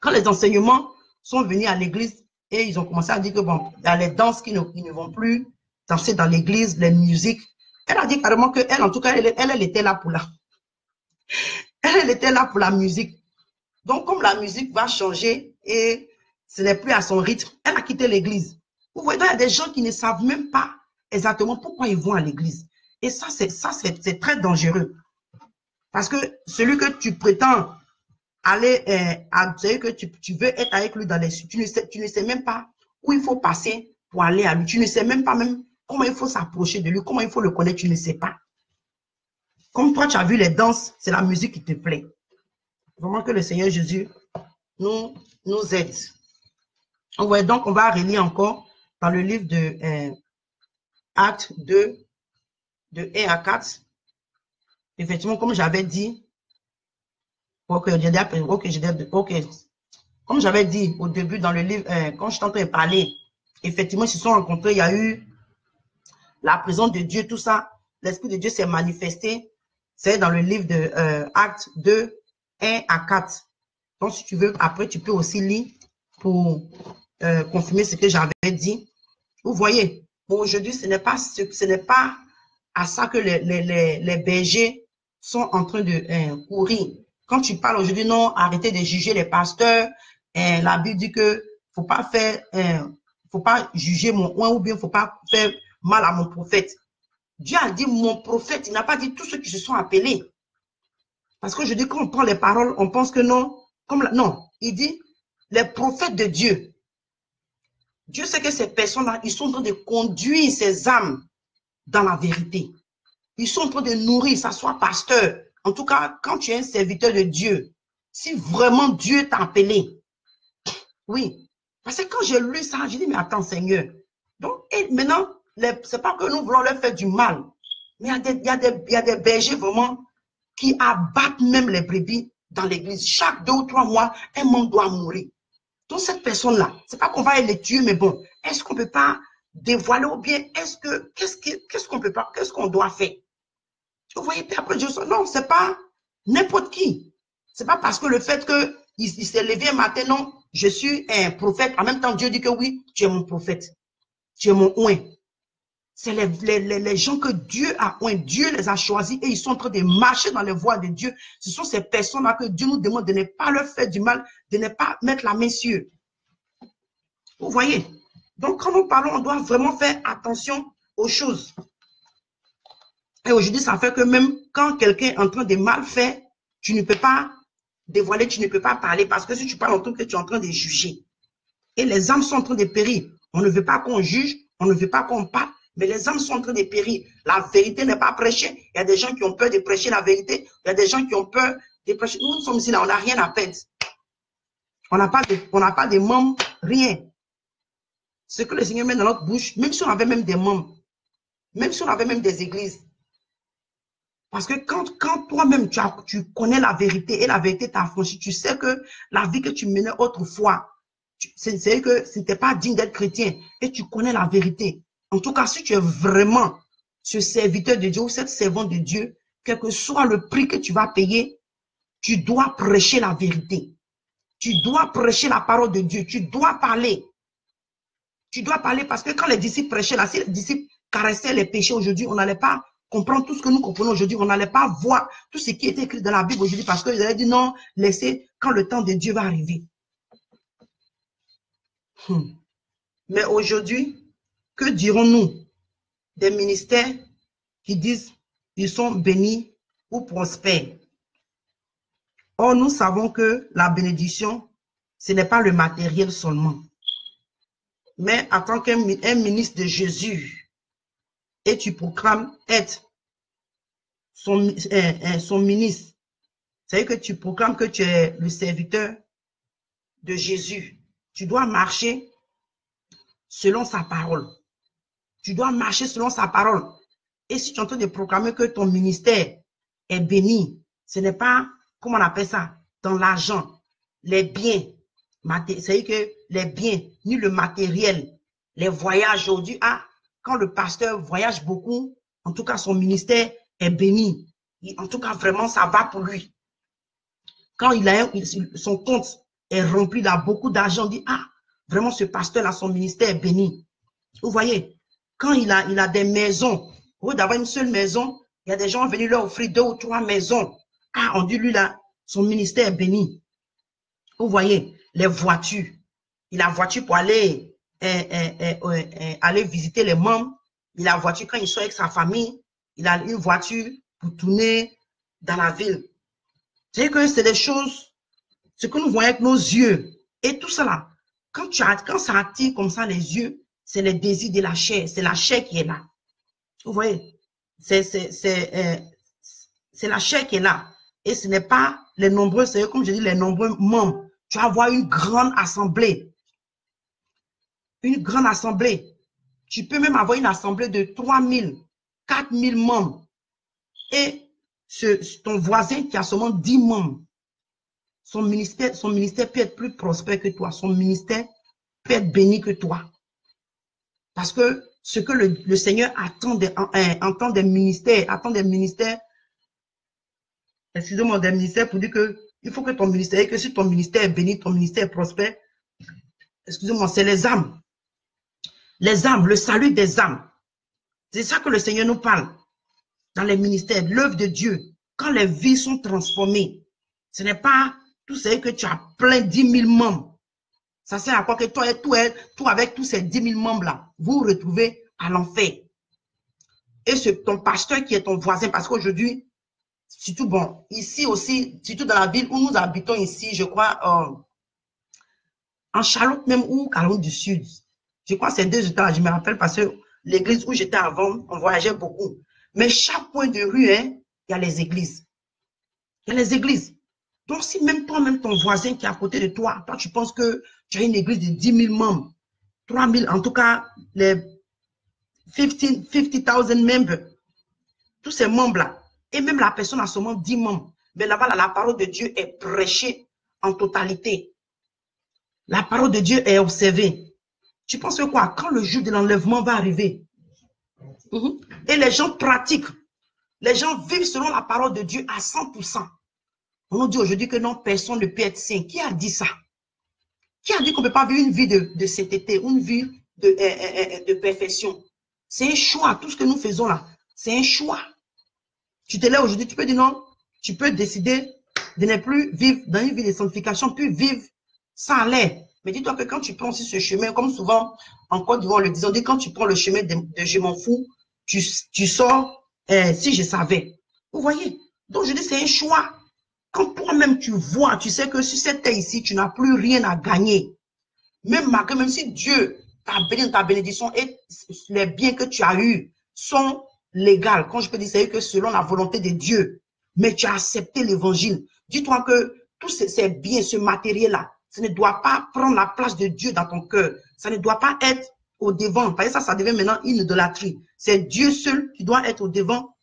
Speaker 2: quand les enseignements sont venus à l'église, et ils ont commencé à dire que bon, il y a les danses qui ne vont plus danser dans l'église, les musiques. Elle a dit carrément qu'elle, en tout cas, elle était là pour elle était là pour la musique. Donc, comme la musique va changer et ce n'est plus à son rythme, elle a quitté l'église. Vous voyez, il y a des gens qui ne savent même pas exactement pourquoi ils vont à l'église. Et ça, c'est très dangereux. Parce que celui que tu prétends aller, c'est que tu veux être avec lui dans les tu ne sais même pas où il faut passer pour aller à lui. Tu ne sais même pas même comment il faut s'approcher de lui, comment il faut le connaître, tu ne sais pas. Comme toi, tu as vu les danses, c'est la musique qui te plaît. Vraiment que le Seigneur Jésus nous aide. Ouais, donc, on va relire encore dans le livre de Actes 2, de 1 à 4. Effectivement, comme j'avais dit, comme j'avais dit au début dans le livre, quand je suis en train de parler, effectivement, ils se sont rencontrés, il y a eu la présence de Dieu, tout ça. L'Esprit de Dieu s'est manifesté. C'est dans le livre de Actes 2, 1 à 4. Donc, si tu veux, après, tu peux aussi lire pour confirmer ce que j'avais dit. Vous voyez, aujourd'hui, ce n'est pas à ça que les bergers sont en train de courir. Quand tu parles aujourd'hui, non, arrêtez de juger les pasteurs. La Bible dit que faut pas juger mon oint ou bien faut pas faire mal à mon prophète. Dieu a dit mon prophète, il n'a pas dit tous ceux qui se sont appelés. Parce que je dis, quand on prend les paroles, on pense que non. Non, il dit les prophètes de Dieu. Dieu sait que ces personnes-là, ils sont en train de conduire ces âmes dans la vérité. Ils sont en train de nourrir, ça soit pasteur. En tout cas, quand tu es un serviteur de Dieu, si vraiment Dieu t'a appelé, oui. Parce que quand j'ai lu ça, j'ai dit, mais attends, Seigneur. Donc, et maintenant, c'est pas que nous voulons leur faire du mal, mais il y a des bergers vraiment qui abattent même les brebis dans l'église. Chaque 2 ou 3 mois, un membre doit mourir. Donc, cette personne-là, c'est pas qu'on va les tuer, mais bon, est-ce qu'on peut pas dévoiler ou bien qu'est-ce qu'on peut pas, qu'est-ce qu'on doit faire? Vous voyez, puis après Dieu, non, c'est pas n'importe qui. C'est pas parce que le fait qu'il s'est levé un matin, non, je suis un prophète. En même temps, Dieu dit que oui, tu es mon prophète. Tu es mon oint. C'est les gens que Dieu a oint. Dieu les a choisis et ils sont en train de marcher dans les voies de Dieu. Ce sont ces personnes-là que Dieu nous demande de ne pas leur faire du mal, de ne pas mettre la main sur eux. Vous voyez? Donc, quand nous parlons, on doit vraiment faire attention aux choses. Et aujourd'hui, ça fait que même quand quelqu'un est en train de mal faire, tu ne peux pas dévoiler, tu ne peux pas parler. Parce que si tu parles en tant que tu es en train de juger. Et les âmes sont en train de périr. On ne veut pas qu'on juge, on ne veut pas qu'on parle, mais les âmes sont en train de périr. La vérité n'est pas prêchée. Il y a des gens qui ont peur de prêcher la vérité. Il y a des gens qui ont peur de prêcher. Nous sommes ici là, on n'a rien à perdre. On n'a pas de membres, rien. Ce que le Seigneur met dans notre bouche, même si on avait même des membres, même si on avait même des églises. Parce que quand toi-même, tu connais la vérité et la vérité t'a affranchi, tu sais que la vie que tu menais autrefois, c'est que ce n'était pas digne d'être chrétien et tu connais la vérité. En tout cas, si tu es vraiment ce serviteur de Dieu ou cette servante de Dieu, quel que soit le prix que tu vas payer, tu dois prêcher la vérité. Tu dois prêcher la parole de Dieu. Tu dois parler. Tu dois parler parce que quand les disciples prêchaient là, si les disciples caressaient les péchés aujourd'hui, on n'allait pas comprendre tout ce que nous comprenons aujourd'hui. On n'allait pas voir tout ce qui était écrit dans la Bible aujourd'hui parce qu'ils avaient dit non, laissez quand le temps de Dieu va arriver. Mais aujourd'hui, que dirons-nous des ministères qui disent ils sont bénis ou prospères? Or, nous savons que la bénédiction, ce n'est pas le matériel seulement. Mais en tant qu'un ministre de Jésus, et tu proclames être son ministre, c'est-à-dire que tu proclames que tu es le serviteur de Jésus. Tu dois marcher selon sa parole. Tu dois marcher selon sa parole. Et si tu es en train de proclamer que ton ministère est béni, ce n'est pas, comment on appelle ça, dans l'argent, les biens, c'est-à-dire que les biens, ni le matériel, les voyages aujourd'hui, quand le pasteur voyage beaucoup, en tout cas son ministère est béni. En tout cas, vraiment, ça va pour lui. Quand son compte est rempli, il a beaucoup d'argent, on dit, vraiment ce pasteur-là, son ministère est béni. Vous voyez, quand il a des maisons, au lieu d'avoir une seule maison, il y a des gens venus leur offrir 2 ou 3 maisons. On dit, lui là, son ministère est béni. Vous voyez, les voitures. Il a voiture pour aller visiter les membres. Il a voiture quand il sort avec sa famille. Il a une voiture pour tourner dans la ville. C'est que c'est des choses, ce que nous voyons avec nos yeux. Et tout cela, quand ça attire comme ça les yeux, c'est les désirs de la chair. C'est la chair qui est là. Vous voyez, c'est la chair qui est là. Et ce n'est pas les nombreux, c'est comme je dis, les nombreux membres. Tu vas avoir une grande assemblée. Une grande assemblée. Tu peux même avoir une assemblée de 3000, 4000 membres. Et ton voisin qui a seulement 10 membres, son ministère peut être plus prospère que toi. Son ministère peut être béni que toi. Parce que ce que le Seigneur attend des ministères, excusez-moi, des ministères pour dire que il faut que ton ministère, que si ton ministère est béni, ton ministère est prospère, excusez-moi, c'est les âmes. Les âmes, le salut des âmes. C'est ça que le Seigneur nous parle dans les ministères, l'œuvre de Dieu. Quand les vies sont transformées, ce n'est pas tout ce que tu as plein 10 000 membres. Ça sert à quoi que toi avec tous ces 10 000 membres-là, vous vous retrouvez à l'enfer. Et c'est ton pasteur qui est ton voisin, parce qu'aujourd'hui, surtout, bon, ici aussi, surtout dans la ville où nous habitons ici, je crois, en Charlotte même ou Cameroun du Sud. Je crois que c'est 2 États, je me rappelle, parce que l'église où j'étais avant, on voyageait beaucoup. Mais chaque point de rue, il y a les églises. Il y a les églises. Donc, si même toi-même, ton voisin qui est à côté de toi, toi, tu penses que tu as une église de 10 000 membres, 3 000, en tout cas, les 50,000 membres, tous ces membres-là, et même la personne a seulement 10 membres, mais là-bas, la parole de Dieu est prêchée en totalité. La parole de Dieu est observée. Tu penses que quoi? Quand le jour de l'enlèvement va arriver, et les gens pratiquent, les gens vivent selon la parole de Dieu à 100%. On nous dit aujourd'hui que non, personne ne peut être saint. Qui a dit ça? Qui a dit qu'on ne peut pas vivre une vie de sainteté, une vie de perfection? C'est un choix. Tout ce que nous faisons là, c'est un choix. Tu te lèves aujourd'hui, tu peux dire non, tu peux décider de ne plus vivre dans une vie de sanctification, puis vivre sans l'air. Mais dis-toi que quand tu prends aussi ce chemin, comme souvent en Côte d'Ivoire, on le dit, on dit quand tu prends le chemin de je m'en fous, tu sors si je savais. Vous voyez? Donc je dis c'est un choix. Quand toi-même tu vois, tu sais que sur cette terre ici, tu n'as plus rien à gagner. Même si Dieu t'a béni, ta bénédiction et les biens que tu as eus sont légaux. Quand je peux dire, c'est que selon la volonté de Dieu, mais tu as accepté l'évangile. Dis-toi que tous ces biens, ce matériel-là, ça ne doit pas prendre la place de Dieu dans ton cœur. Ça ne doit pas être au devant. Parce que ça devient maintenant une idolâtrie. C'est Dieu seul qui doit être au devant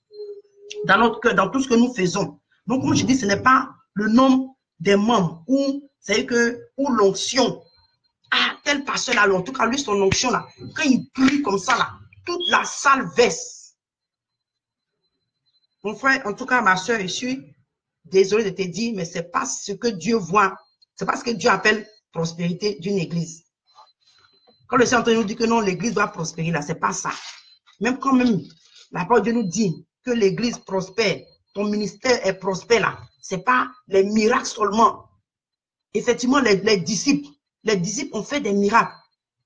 Speaker 2: dans notre cœur, dans tout ce que nous faisons. Donc, comme je dis, ce n'est pas le nombre des membres ou l'onction tel pasteur là, en tout cas lui, son onction là, quand il prie comme ça là, toute la salle verse. Mon frère, en tout cas, ma soeur, je suis désolée de te dire, mais ce n'est pas ce que Dieu voit. Ce n'est pas ce que Dieu appelle prospérité d'une église. Quand le Seigneur nous dit que non, l'église doit prospérer là, ce n'est pas ça. Même quand même, la parole de Dieu nous dit que l'église prospère, ton ministère est prospère là. Ce n'est pas les miracles seulement. Effectivement, les disciples ont fait des miracles.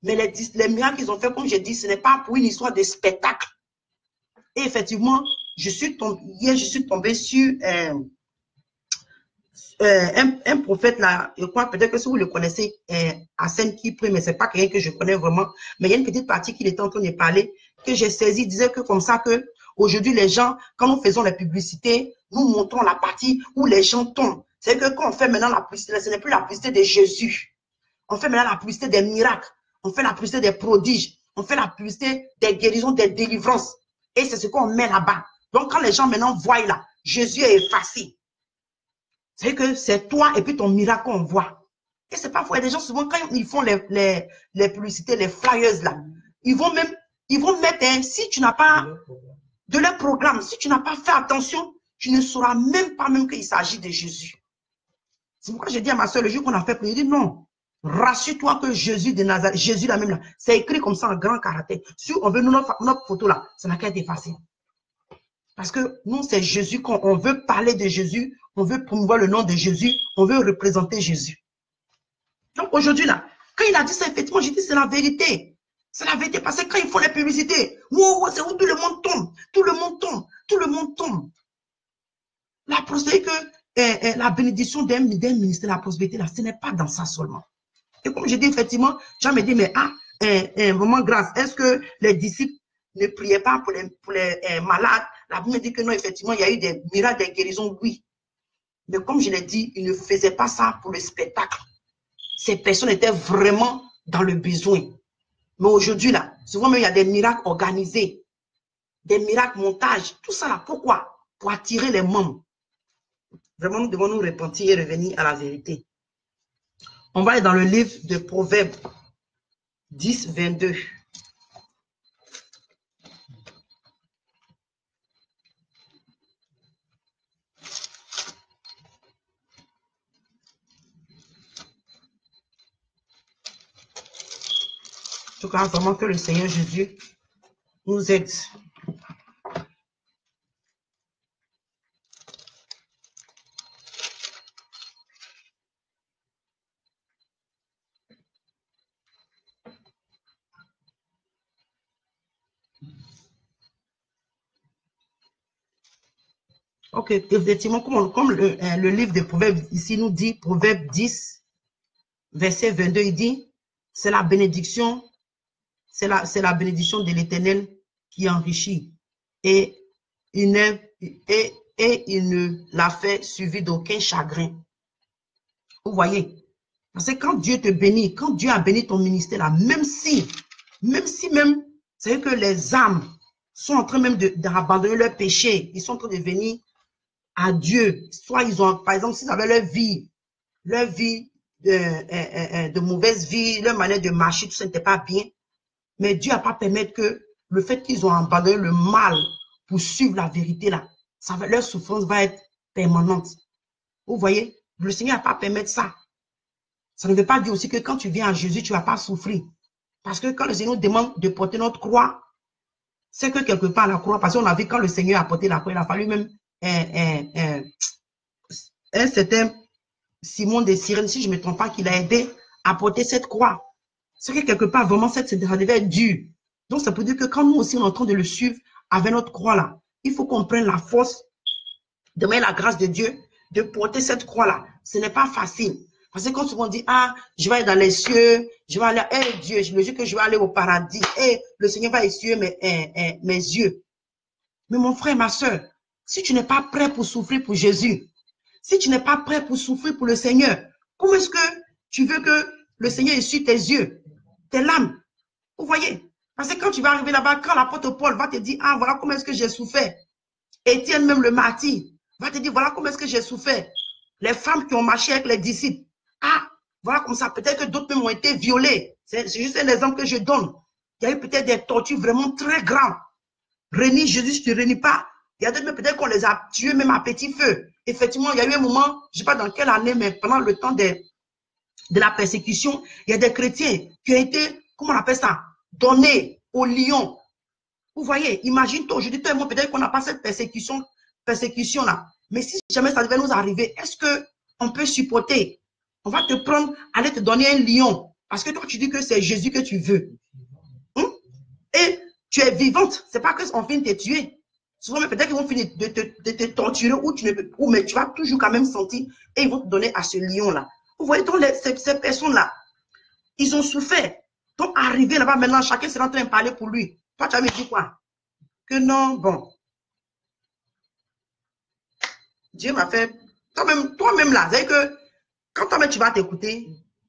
Speaker 2: Mais les miracles qu'ils ont fait, comme je dis, ce n'est pas pour une histoire de spectacle. Et effectivement, hier, je suis tombée sur un prophète là, je crois peut-être que si vous le connaissez, Hassan qui prie, mais ce n'est pas quelqu'un que je connais vraiment. Mais il y a une petite partie qu'il était en train de parler, que j'ai saisi, il disait que comme ça, que aujourd'hui les gens, quand nous faisons la publicité, nous montrons la partie où les gens tombent. C'est que quand on fait maintenant la publicité, ce n'est plus la publicité de Jésus. On fait maintenant la publicité des miracles. On fait la publicité des prodiges. On fait la publicité des guérisons, des délivrances. Et c'est ce qu'on met là-bas. Donc, quand les gens maintenant voient là, Jésus est effacé. C'est que c'est toi et puis ton miracle qu'on voit. Et c'est pas vrai. Les gens, souvent, quand ils font les publicités, les flyers là, ils vont mettre, si tu n'as pas de leur programme, si tu n'as pas fait attention, tu ne sauras même pas qu'il s'agit de Jésus. C'est pourquoi j'ai dit à ma soeur le jour qu'on a fait prier, il dit non. Rassure-toi que Jésus de Nazareth, Jésus la même là, c'est écrit comme ça en grand caractère. Si on veut notre photo là, ça n'a qu'à être effacé. Parce que nous, c'est Jésus, quand on veut parler de Jésus, on veut promouvoir le nom de Jésus, on veut représenter Jésus. Donc aujourd'hui là, quand il a dit ça, effectivement, j'ai dit c'est la vérité. C'est la vérité parce que quand ils font les publicités, wow, c'est où tout le monde tombe, tout le monde tombe, tout le monde tombe. La prospérité, la bénédiction d'un ministère, la prospérité là, ce n'est pas dans ça seulement. Et comme je dis, effectivement, Jean me dit, mais vraiment grâce, est-ce que les disciples ne priaient pas pour les malades? La Bible me dit que non, effectivement, il y a eu des miracles, des guérisons, oui. Mais comme je l'ai dit, ils ne faisaient pas ça pour le spectacle. Ces personnes étaient vraiment dans le besoin. Mais aujourd'hui, là, souvent même, il y a des miracles organisés, des miracles montage, tout ça là, pourquoi? Pour attirer les membres. Vraiment, nous devons nous repentir et revenir à la vérité. On va aller dans le livre de Proverbes 10, 22. En tout cas, vraiment que le Seigneur Jésus nous aide. Ok, effectivement, comme le livre de Proverbes ici nous dit, Proverbes 10, verset 22, il dit, c'est la bénédiction, c'est la bénédiction de l'Éternel qui enrichit. Et il ne l'a fait suivi d'aucun chagrin. Vous voyez? Parce que quand Dieu te bénit, quand Dieu a béni ton ministère là, même si, c'est que les âmes sont en train même d'abandonner leur péché, ils sont en train de venir à Dieu. Soit ils ont, par exemple, s'ils avaient leur vie de mauvaise vie, leur manière de marcher, tout ça n'était pas bien. Mais Dieu n'a pas permis que le fait qu'ils ont abandonné le mal pour suivre la vérité là, leur souffrance va être permanente. Vous voyez? Le Seigneur n'a pas permis ça. Ça ne veut pas dire aussi que quand tu viens à Jésus, tu ne vas pas souffrir. Parce que quand le Seigneur nous demande de porter notre croix, c'est que quelque part la croix, parce qu'on a vu quand le Seigneur a porté la croix, il a fallu même un certain Simon de Cyrène, si je ne me trompe pas, qu'il a aidé à porter cette croix. C'est que quelque part, vraiment, ça devait être dur. Donc, ça peut dire que quand nous aussi, on est en train de le suivre avec notre croix là, il faut qu'on prenne la force, demander la grâce de Dieu, de porter cette croix là. Ce n'est pas facile. Parce que quand souvent on dit, ah, je vais aller dans les cieux, je vais aller, Dieu, je me dis que je vais aller au paradis, le Seigneur va essuyer mes yeux. Mais mon frère, ma soeur, si tu n'es pas prêt pour souffrir pour Jésus, si tu n'es pas prêt pour souffrir pour le Seigneur, comment est-ce que tu veux que le Seigneur essuie tes yeux, tes larmes? Vous voyez? Parce que quand tu vas arriver là-bas, quand l'apôtre Paul va te dire, ah, voilà comment est-ce que j'ai souffert. Étienne, même le martyr, va te dire, voilà comment est-ce que j'ai souffert. Les femmes qui ont marché avec les disciples, ah, Voilà comme ça. Peut-être que d'autres même ont été violés. C'est juste un exemple que je donne. Il y a eu peut-être des tortures vraiment très graves. Réunis, Jésus, je ne te réunis pas. Il y a d'autres, peut-être qu'on les a tués même à petit feu. Effectivement, il y a eu un moment, je ne sais pas dans quelle année, mais pendant le temps de la persécution, il y a des chrétiens qui ont été, comment on appelle ça, donnés aux lions. Vous voyez, imagine-toi aujourd'hui, toi et moi, peut-être qu'on n'a pas cette persécution-là. Mais si jamais ça devait nous arriver, est-ce qu'on peut supporter? On va te prendre, aller te donner un lion. Parce que toi, tu dis que c'est Jésus que tu veux. Et tu es vivante. Ce n'est pas qu'on finit de te tuer. Souvent, peut-être qu'ils vont finir de te torturer mais tu vas toujours quand même sentir et ils vont te donner à ce lion-là. Vous voyez, donc ces personnes-là, ils ont souffert. Donc, arrivé là-bas, maintenant, chacun sera en train de parler pour lui. Toi, tu as me dit quoi? Que non, bon. Dieu m'a fait... Toi-même là, c'est que quand toi-même tu vas t'écouter,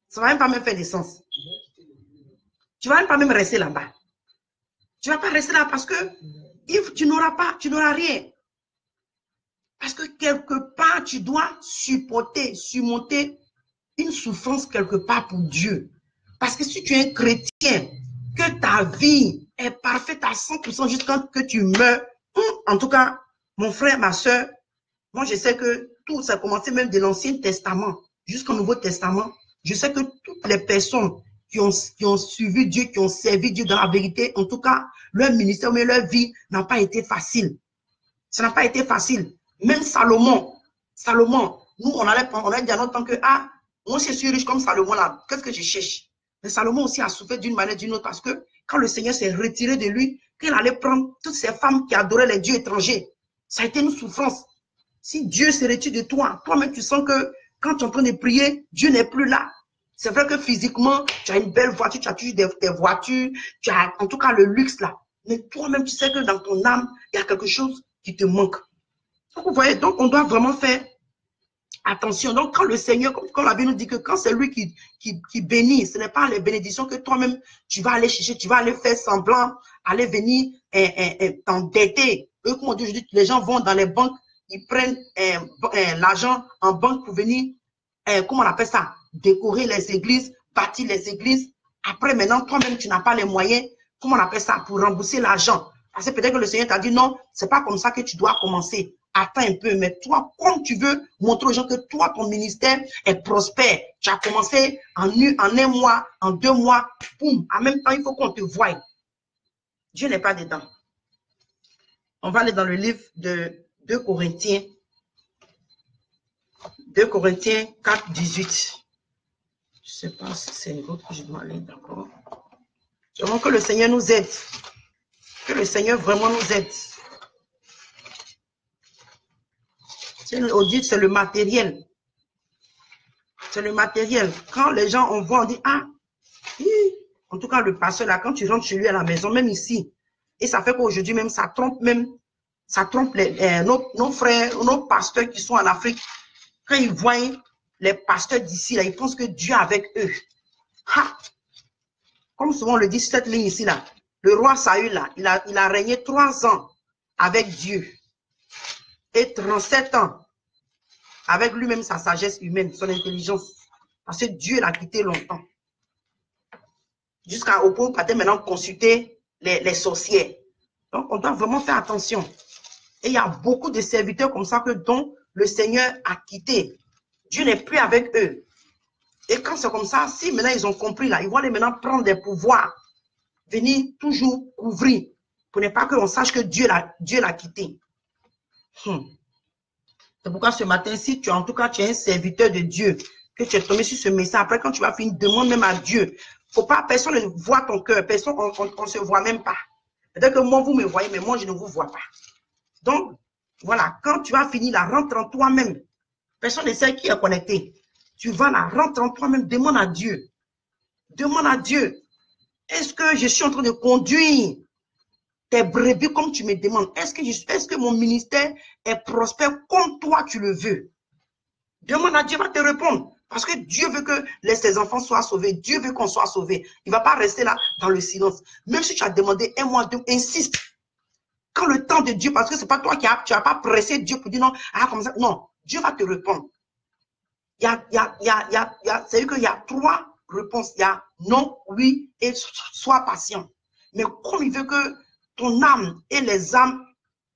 Speaker 2: ça ne va même pas même faire de sens. Tu ne vas même pas même rester là-bas. Tu ne vas pas rester là parce que tu n'auras rien. Parce que quelque part, tu dois surmonter une souffrance quelque part pour Dieu. Parce que si tu es un chrétien, que ta vie est parfaite à 100% jusqu'à ce que tu meurs, en tout cas, mon frère, ma soeur, moi je sais que tout ça a commencé même de l'Ancien Testament jusqu'au Nouveau Testament. Je sais que toutes les personnes qui ont suivi Dieu, qui ont servi Dieu dans la vérité, en tout cas, leur ministère, mais leur vie n'a pas été facile. Ça n'a pas été facile. Même Salomon, nous, on a dit à notre temps que, moi, je suis riche comme Salomon là, qu'est-ce que je cherche? Mais Salomon aussi a souffert d'une manière ou d'une autre parce que quand le Seigneur s'est retiré de lui, qu'il allait prendre toutes ces femmes qui adoraient les dieux étrangers, ça a été une souffrance. Si Dieu se retire de toi, toi-même tu sens que quand tu es en train de prier, Dieu n'est plus là. C'est vrai que physiquement, tu as une belle voiture, tu as toujours des voitures, tu as en tout cas le luxe là. Mais toi-même, tu sais que dans ton âme, il y a quelque chose qui te manque. Donc, vous voyez, donc on doit vraiment faire attention. Donc, quand le Seigneur, comme la Bible nous dit que quand c'est lui qui bénit, ce n'est pas les bénédictions que toi-même, tu vas aller chercher, tu vas aller faire semblant, aller venir t'endetter. Eux, comme on dit aujourd'hui, les gens vont dans les banques, ils prennent l'argent en banque pour venir, comment on appelle ça, décorer les églises, bâtir les églises. Après, maintenant, toi-même, tu n'as pas les moyens, comment on appelle ça, pour rembourser l'argent. Parce que peut-être que le Seigneur t'a dit non, ce n'est pas comme ça que tu dois commencer. Attends un peu, mais toi, comme tu veux montrer aux gens que toi, ton ministère est prospère, tu as commencé en un mois, en 2 mois, boum, en même temps, il faut qu'on te voie. Dieu n'est pas dedans. On va aller dans le livre de 2 Corinthiens. 2 Corinthiens 4, 18. Je ne sais pas si c'est une autre que je dois aller, d'accord. J'aimerais que le Seigneur nous aide. Que le Seigneur vraiment nous aide. On dit que c'est le matériel. C'est le matériel. Quand les gens, on voit, on dit, en tout cas, le pasteur, là, quand tu rentres chez lui à la maison, même ici, et ça fait qu'aujourd'hui, même, ça trompe nos frères, nos pasteurs qui sont en Afrique. Quand ils voient les pasteurs d'ici, là, ils pensent que Dieu est avec eux. Comme souvent on le dit, cette ligne ici, là, le roi Saül, là, il a régné 3 ans avec Dieu. Et 37 ans avec lui-même sa sagesse humaine, son intelligence. Parce que Dieu l'a quitté longtemps. Jusqu'au point où il peut maintenant consulter les sorcières. Donc, on doit vraiment faire attention. Et il y a beaucoup de serviteurs comme ça dont le Seigneur a quitté. Dieu n'est plus avec eux. Et quand c'est comme ça, si maintenant ils ont compris, là, ils vont aller maintenant prendre des pouvoirs, venir toujours couvrir, pour ne pas qu'on sache que Dieu l'a quitté. C'est pourquoi ce matin, si tu, en tout cas, tu es un serviteur de Dieu, que tu es tombé sur ce message, après quand tu vas finir, demande même à Dieu. Faut pas, personne ne voit ton cœur, personne, on ne se voit même pas. Peut-être que moi, vous me voyez, mais moi, je ne vous vois pas. Donc, voilà, quand tu vas finir là, rentre en toi-même. Personne ne sait qui est connecté. Tu vas là, rentre en toi-même, demande à Dieu. Demande à Dieu. Est-ce que je suis en train de conduire tes brebis comme tu me demandes? Est-ce que mon ministère est prospère comme toi tu le veux? Demande à Dieu, va te répondre. Parce que Dieu veut que ses enfants soient sauvés. Dieu veut qu'on soit sauvés. Il ne va pas rester là dans le silence. Même si tu as demandé 1 mois, 2, insiste. Quand le temps de Dieu, parce que ce n'est pas toi tu n'as pas pressé Dieu pour dire non, comme ça. Non, Dieu va te répondre. C'est qu'il y a trois réponses. Il y a non, oui et sois patient. Mais comme il veut que ton âme et les âmes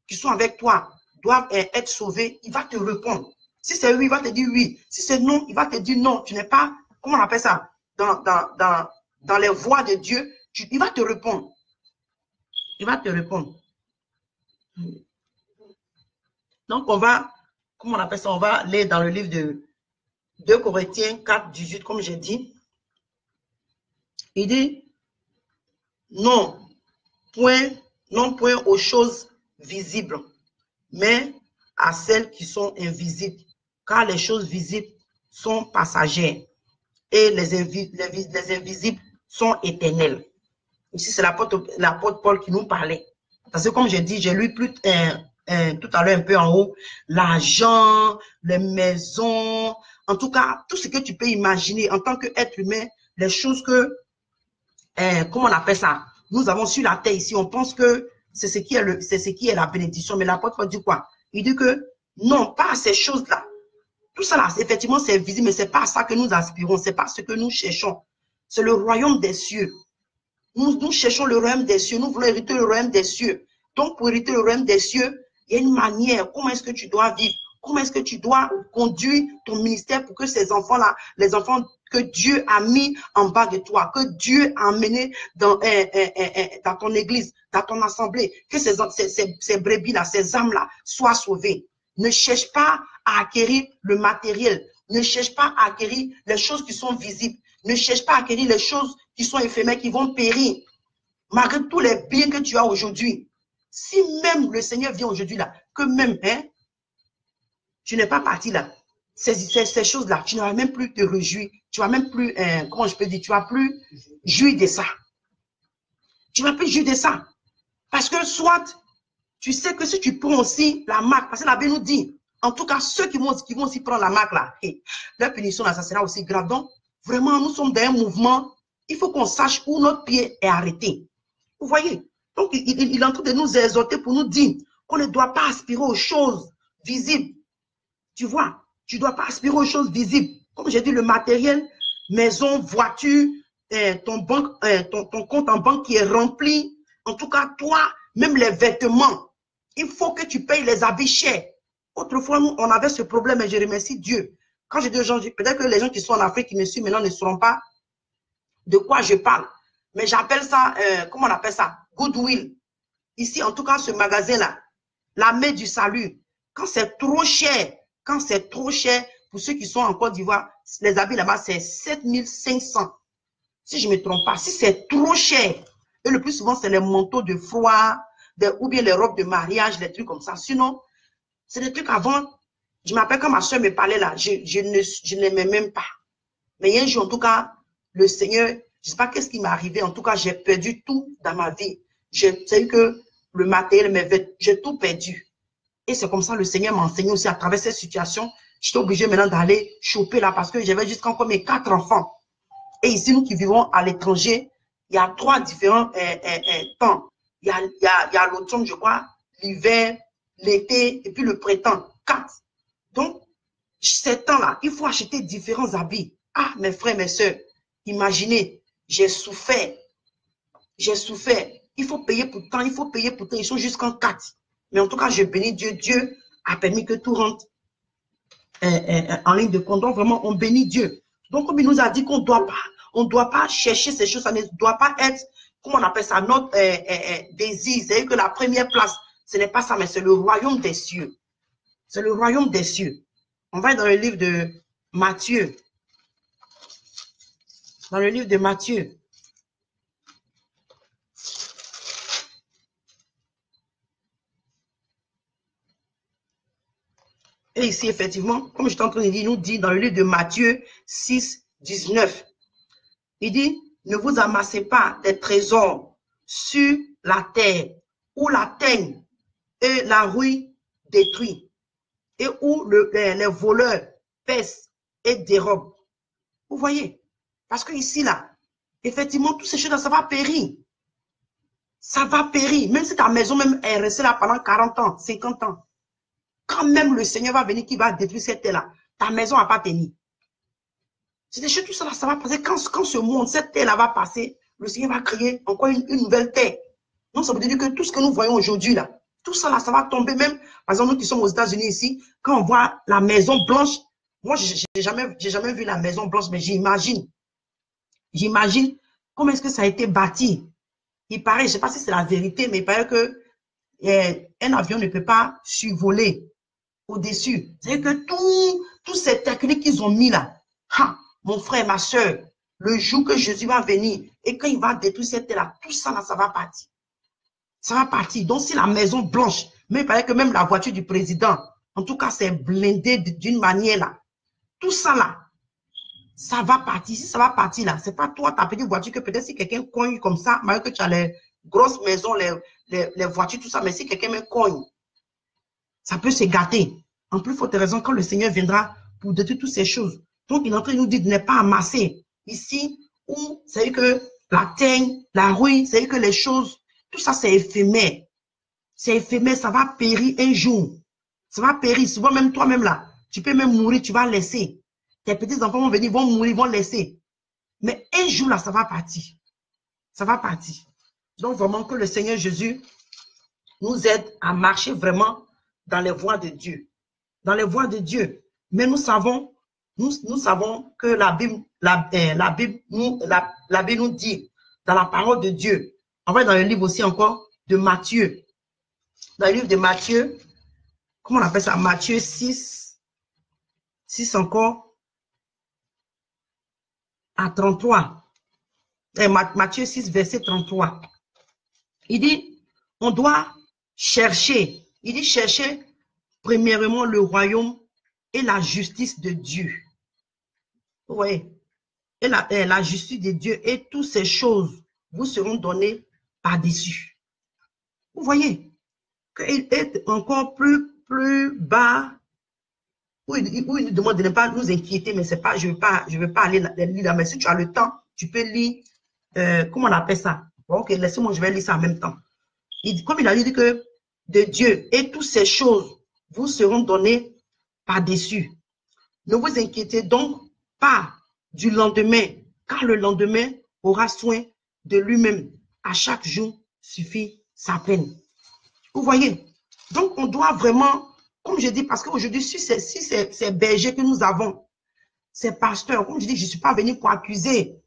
Speaker 2: qui sont avec toi doivent être sauvées, il va te répondre. Si c'est oui, il va te dire oui. Si c'est non, il va te dire non. Tu n'es pas, comment on appelle ça, dans les voies de Dieu, il va te répondre. Il va te répondre. Donc, on va, comment on appelle ça, on va aller dans le livre de 2 Corinthiens 4, 18, comme j'ai dit. Il dit, non point aux choses visibles, mais à celles qui sont invisibles, car les choses visibles sont passagères et les invisibles sont éternelles. Ici, c'est l'apôtre Paul qui nous parlait. Parce que comme j'ai dit, j'ai lu tout à l'heure un peu en haut, l'argent, les maisons, en tout cas, tout ce que tu peux imaginer en tant qu'être humain, les choses que, comment on appelle ça? Nous avons sur la terre ici, on pense que c'est ce qui est la bénédiction. Mais l'apôtre Paul dit quoi? Il dit que non, pas à ces choses-là. Tout ça là, effectivement, c'est visible, mais c'est pas à ça que nous aspirons, c'est pas ce que nous cherchons. C'est le royaume des cieux. Nous cherchons le royaume des cieux, nous voulons hériter le royaume des cieux. Donc, pour hériter le royaume des cieux, il y a une manière, comment est-ce que tu dois vivre, comment est-ce que tu dois conduire ton ministère pour que ces enfants-là, les enfants que Dieu a mis en bas de toi, que Dieu a emmené dans ton église, dans ton assemblée, que ces brebis-là, ces âmes-là soient sauvées. Ne cherche pas à acquérir le matériel, ne cherche pas à acquérir les choses qui sont visibles, ne cherche pas à acquérir les choses qui sont éphémères, qui vont périr. Malgré tous les biens que tu as aujourd'hui, si même le Seigneur vient aujourd'hui là, que même, hein, tu n'es pas parti là, ces choses-là, tu ne vas même plus te réjouir, tu ne vas même plus, comment je peux dire, tu ne vas plus jouir de ça. Tu ne vas plus jouir de ça. Parce que soit, tu sais que si tu prends aussi la marque, parce que la Bible nous dit, en tout cas, ceux qui vont aussi prendre la marque là, leur punition là, ça sera aussi grave. Donc, vraiment, nous sommes dans un mouvement, il faut qu'on sache où notre pied est arrêté. Vous voyez? Donc, il est en train de nous exhorter pour nous dire qu'on ne doit pas aspirer aux choses visibles. Tu vois? Tu ne dois pas aspirer aux choses visibles. Comme j'ai dit, le matériel, maison, voiture, ton compte en banque qui est rempli. En tout cas, toi, même les vêtements, il faut que tu payes les habits chers. Autrefois, nous, on avait ce problème et je remercie Dieu. Quand je dis aux gens, peut-être que les gens qui sont en Afrique qui me suivent maintenant ne sauront pas de quoi je parle. Mais j'appelle ça, comment on appelle ça? Goodwill. Ici, en tout cas, ce magasin-là, la main du salut. Quand c'est trop cher, pour ceux qui sont en Côte d'Ivoire, les habits là-bas, c'est 7500. Si je ne me trompe pas, si c'est trop cher, et le plus souvent, c'est les manteaux de froid, ou bien les robes de mariage, les trucs comme ça. Sinon, c'est des trucs avant. Je m'appelle quand ma soeur me parlait là, je n'aimais même pas. Mais il y a un jour, en tout cas, le Seigneur, je ne sais pas qu'est-ce qui m'est arrivé. En tout cas, j'ai perdu tout dans ma vie. C'est que le matériel, j'ai tout perdu. Et c'est comme ça le Seigneur m'a enseigné aussi à travers cette situation. J'étais obligée maintenant d'aller choper là parce que j'avais jusqu'à encore mes 4 enfants. Et ici, nous qui vivons à l'étranger, il y a 3 différents temps. Il y a l'automne, je crois, l'hiver, l'été et puis le printemps. 4. Donc, ces temps-là, il faut acheter différents habits. Ah, mes frères, mes soeurs, imaginez, j'ai souffert. J'ai souffert. Il faut payer pour temps, Ils sont jusqu'en 4. Mais en tout cas, je bénis Dieu. Dieu a permis que tout rentre en ligne de compte. Donc, vraiment, on bénit Dieu. Donc, comme il nous a dit qu'on ne doit pas chercher ces choses, ça ne doit pas être, comment on appelle ça, notre désir. C'est-à-dire que la première place, ce n'est pas ça, mais c'est le royaume des cieux. C'est le royaume des cieux. On va dans le livre de Matthieu. Dans le livre de Matthieu. Et ici, effectivement, comme je suis en train de dire, il nous dit dans le livre de Matthieu 6, 19, il dit, ne vous amassez pas des trésors sur la terre, où la teigne et la rouille détruit, et où les voleurs pèsent et dérobent. Vous voyez? Parce que ici, là, effectivement, toutes ces choses-là, ça va périr. Ça va périr. Même si ta maison même est restée là pendant 40 ans, 50 ans. Quand même le Seigneur va venir qui va détruire cette terre-là, ta maison n'a pas tenu. C'est des choses, tout ça, là, ça va passer. Quand ce monde, cette terre-là va passer, le Seigneur va créer encore une nouvelle terre. Donc, ça veut dire que tout ce que nous voyons aujourd'hui, là, tout ça, là, ça va tomber. Même, par exemple, nous qui sommes aux États-Unis ici, quand on voit la Maison Blanche, moi, j'ai jamais vu la Maison Blanche, mais j'imagine comment est-ce que ça a été bâti. Il paraît, je ne sais pas si c'est la vérité, mais il paraît que un avion ne peut pas survoler au-dessus. C'est-à-dire que toutes ces techniques qu'ils ont mis là, mon frère, ma soeur, le jour que Jésus va venir et quand il va détruire cette terre-là, tout ça là, ça va partir. Ça va partir. Donc, si la Maison Blanche, mais il paraît que même la voiture du président, en tout cas, c'est blindé d'une manière là. Tout ça là, ça va partir. Si ça va partir là, c'est pas toi, ta petite voiture, que peut-être si quelqu'un cogne comme ça, malgré que tu as les grosses maisons, les voitures, tout ça, mais si quelqu'un me cogne, ça peut se gâter. En plus, faut raison, quand le Seigneur viendra pour détruire toutes ces choses. Donc, il est en train de nous dire de ne pas amasser. Ici, où c'est que la teigne, la rouille, c'est que les choses, tout ça, c'est éphémère. C'est éphémère, ça va périr un jour. Ça va périr. Souvent, même toi-même là, tu peux même mourir, tu vas laisser. Tes petits-enfants vont venir, vont mourir, vont laisser. Mais un jour là, ça va partir. Ça va partir. Donc, vraiment que le Seigneur Jésus nous aide à marcher vraiment dans les voies de Dieu. Dans les voies de Dieu. Mais nous savons que la Bible nous dit, dans la parole de Dieu, en fait dans le livre aussi encore de Matthieu, dans le livre de Matthieu, comment on appelle ça? Matthieu 6 encore, à 33. Matthieu 6, verset 33. Il dit, on doit chercher, il dit chercher premièrement le royaume et la justice de Dieu. Vous voyez, et la justice de Dieu et toutes ces choses vous seront données par-dessus. Vous voyez, qu'il est encore plus bas, où il nous demande de ne pas nous inquiéter, mais c'est pas, je ne veux pas aller lire là, mais si tu as le temps, tu peux lire, comment on appelle ça? Bon, ok, laissez-moi, je vais lire ça en même temps. Comme il a dit que de Dieu et toutes ces choses vous seront données par-dessus. Ne vous inquiétez donc pas du lendemain, car le lendemain aura soin de lui-même. À chaque jour suffit sa peine. Vous voyez? Donc, on doit vraiment, comme je dis, parce qu'aujourd'hui, si c'est berger que nous avons, ces pasteurs, comme je dis, je ne suis pas venu pour accuser,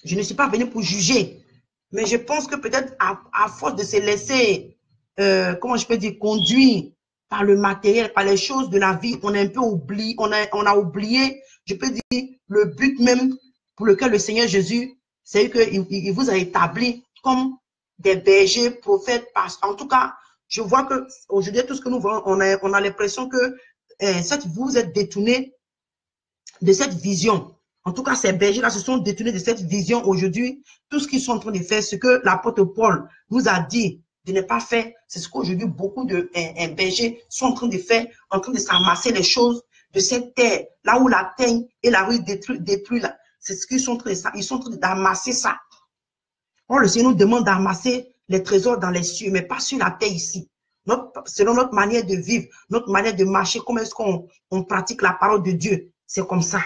Speaker 2: je ne suis pas venu pour juger, mais je pense que peut-être à force de se laisser, comment je peux dire, conduire par le matériel, par les choses de la vie, on a un peu oublié, on a oublié, je peux dire, le but même pour lequel le Seigneur Jésus, c'est qu'il vous a établi comme des bergers, prophètes, pasteurs. En tout cas, je vois que aujourd'hui, tout ce que nous voyons, on a l'impression que vous êtes détournés de cette vision. En tout cas, ces bergers-là se sont détournés de cette vision aujourd'hui. Tout ce qu'ils sont en train de faire, ce que l'apôtre Paul nous a dit de ne pas faire, c'est ce qu'aujourd'hui beaucoup de bergers sont en train de faire, en train de s'amasser les choses de cette terre, là où la teigne et la rue détruit là. C'est ce qu'ils sont en train de faire. Ils sont en train d'amasser ça. Or, le Seigneur nous demande d'amasser les trésors dans les cieux, mais pas sur la terre ici. Selon notre manière de vivre, notre manière de marcher, comment est-ce qu'on pratique la parole de Dieu, c'est comme ça.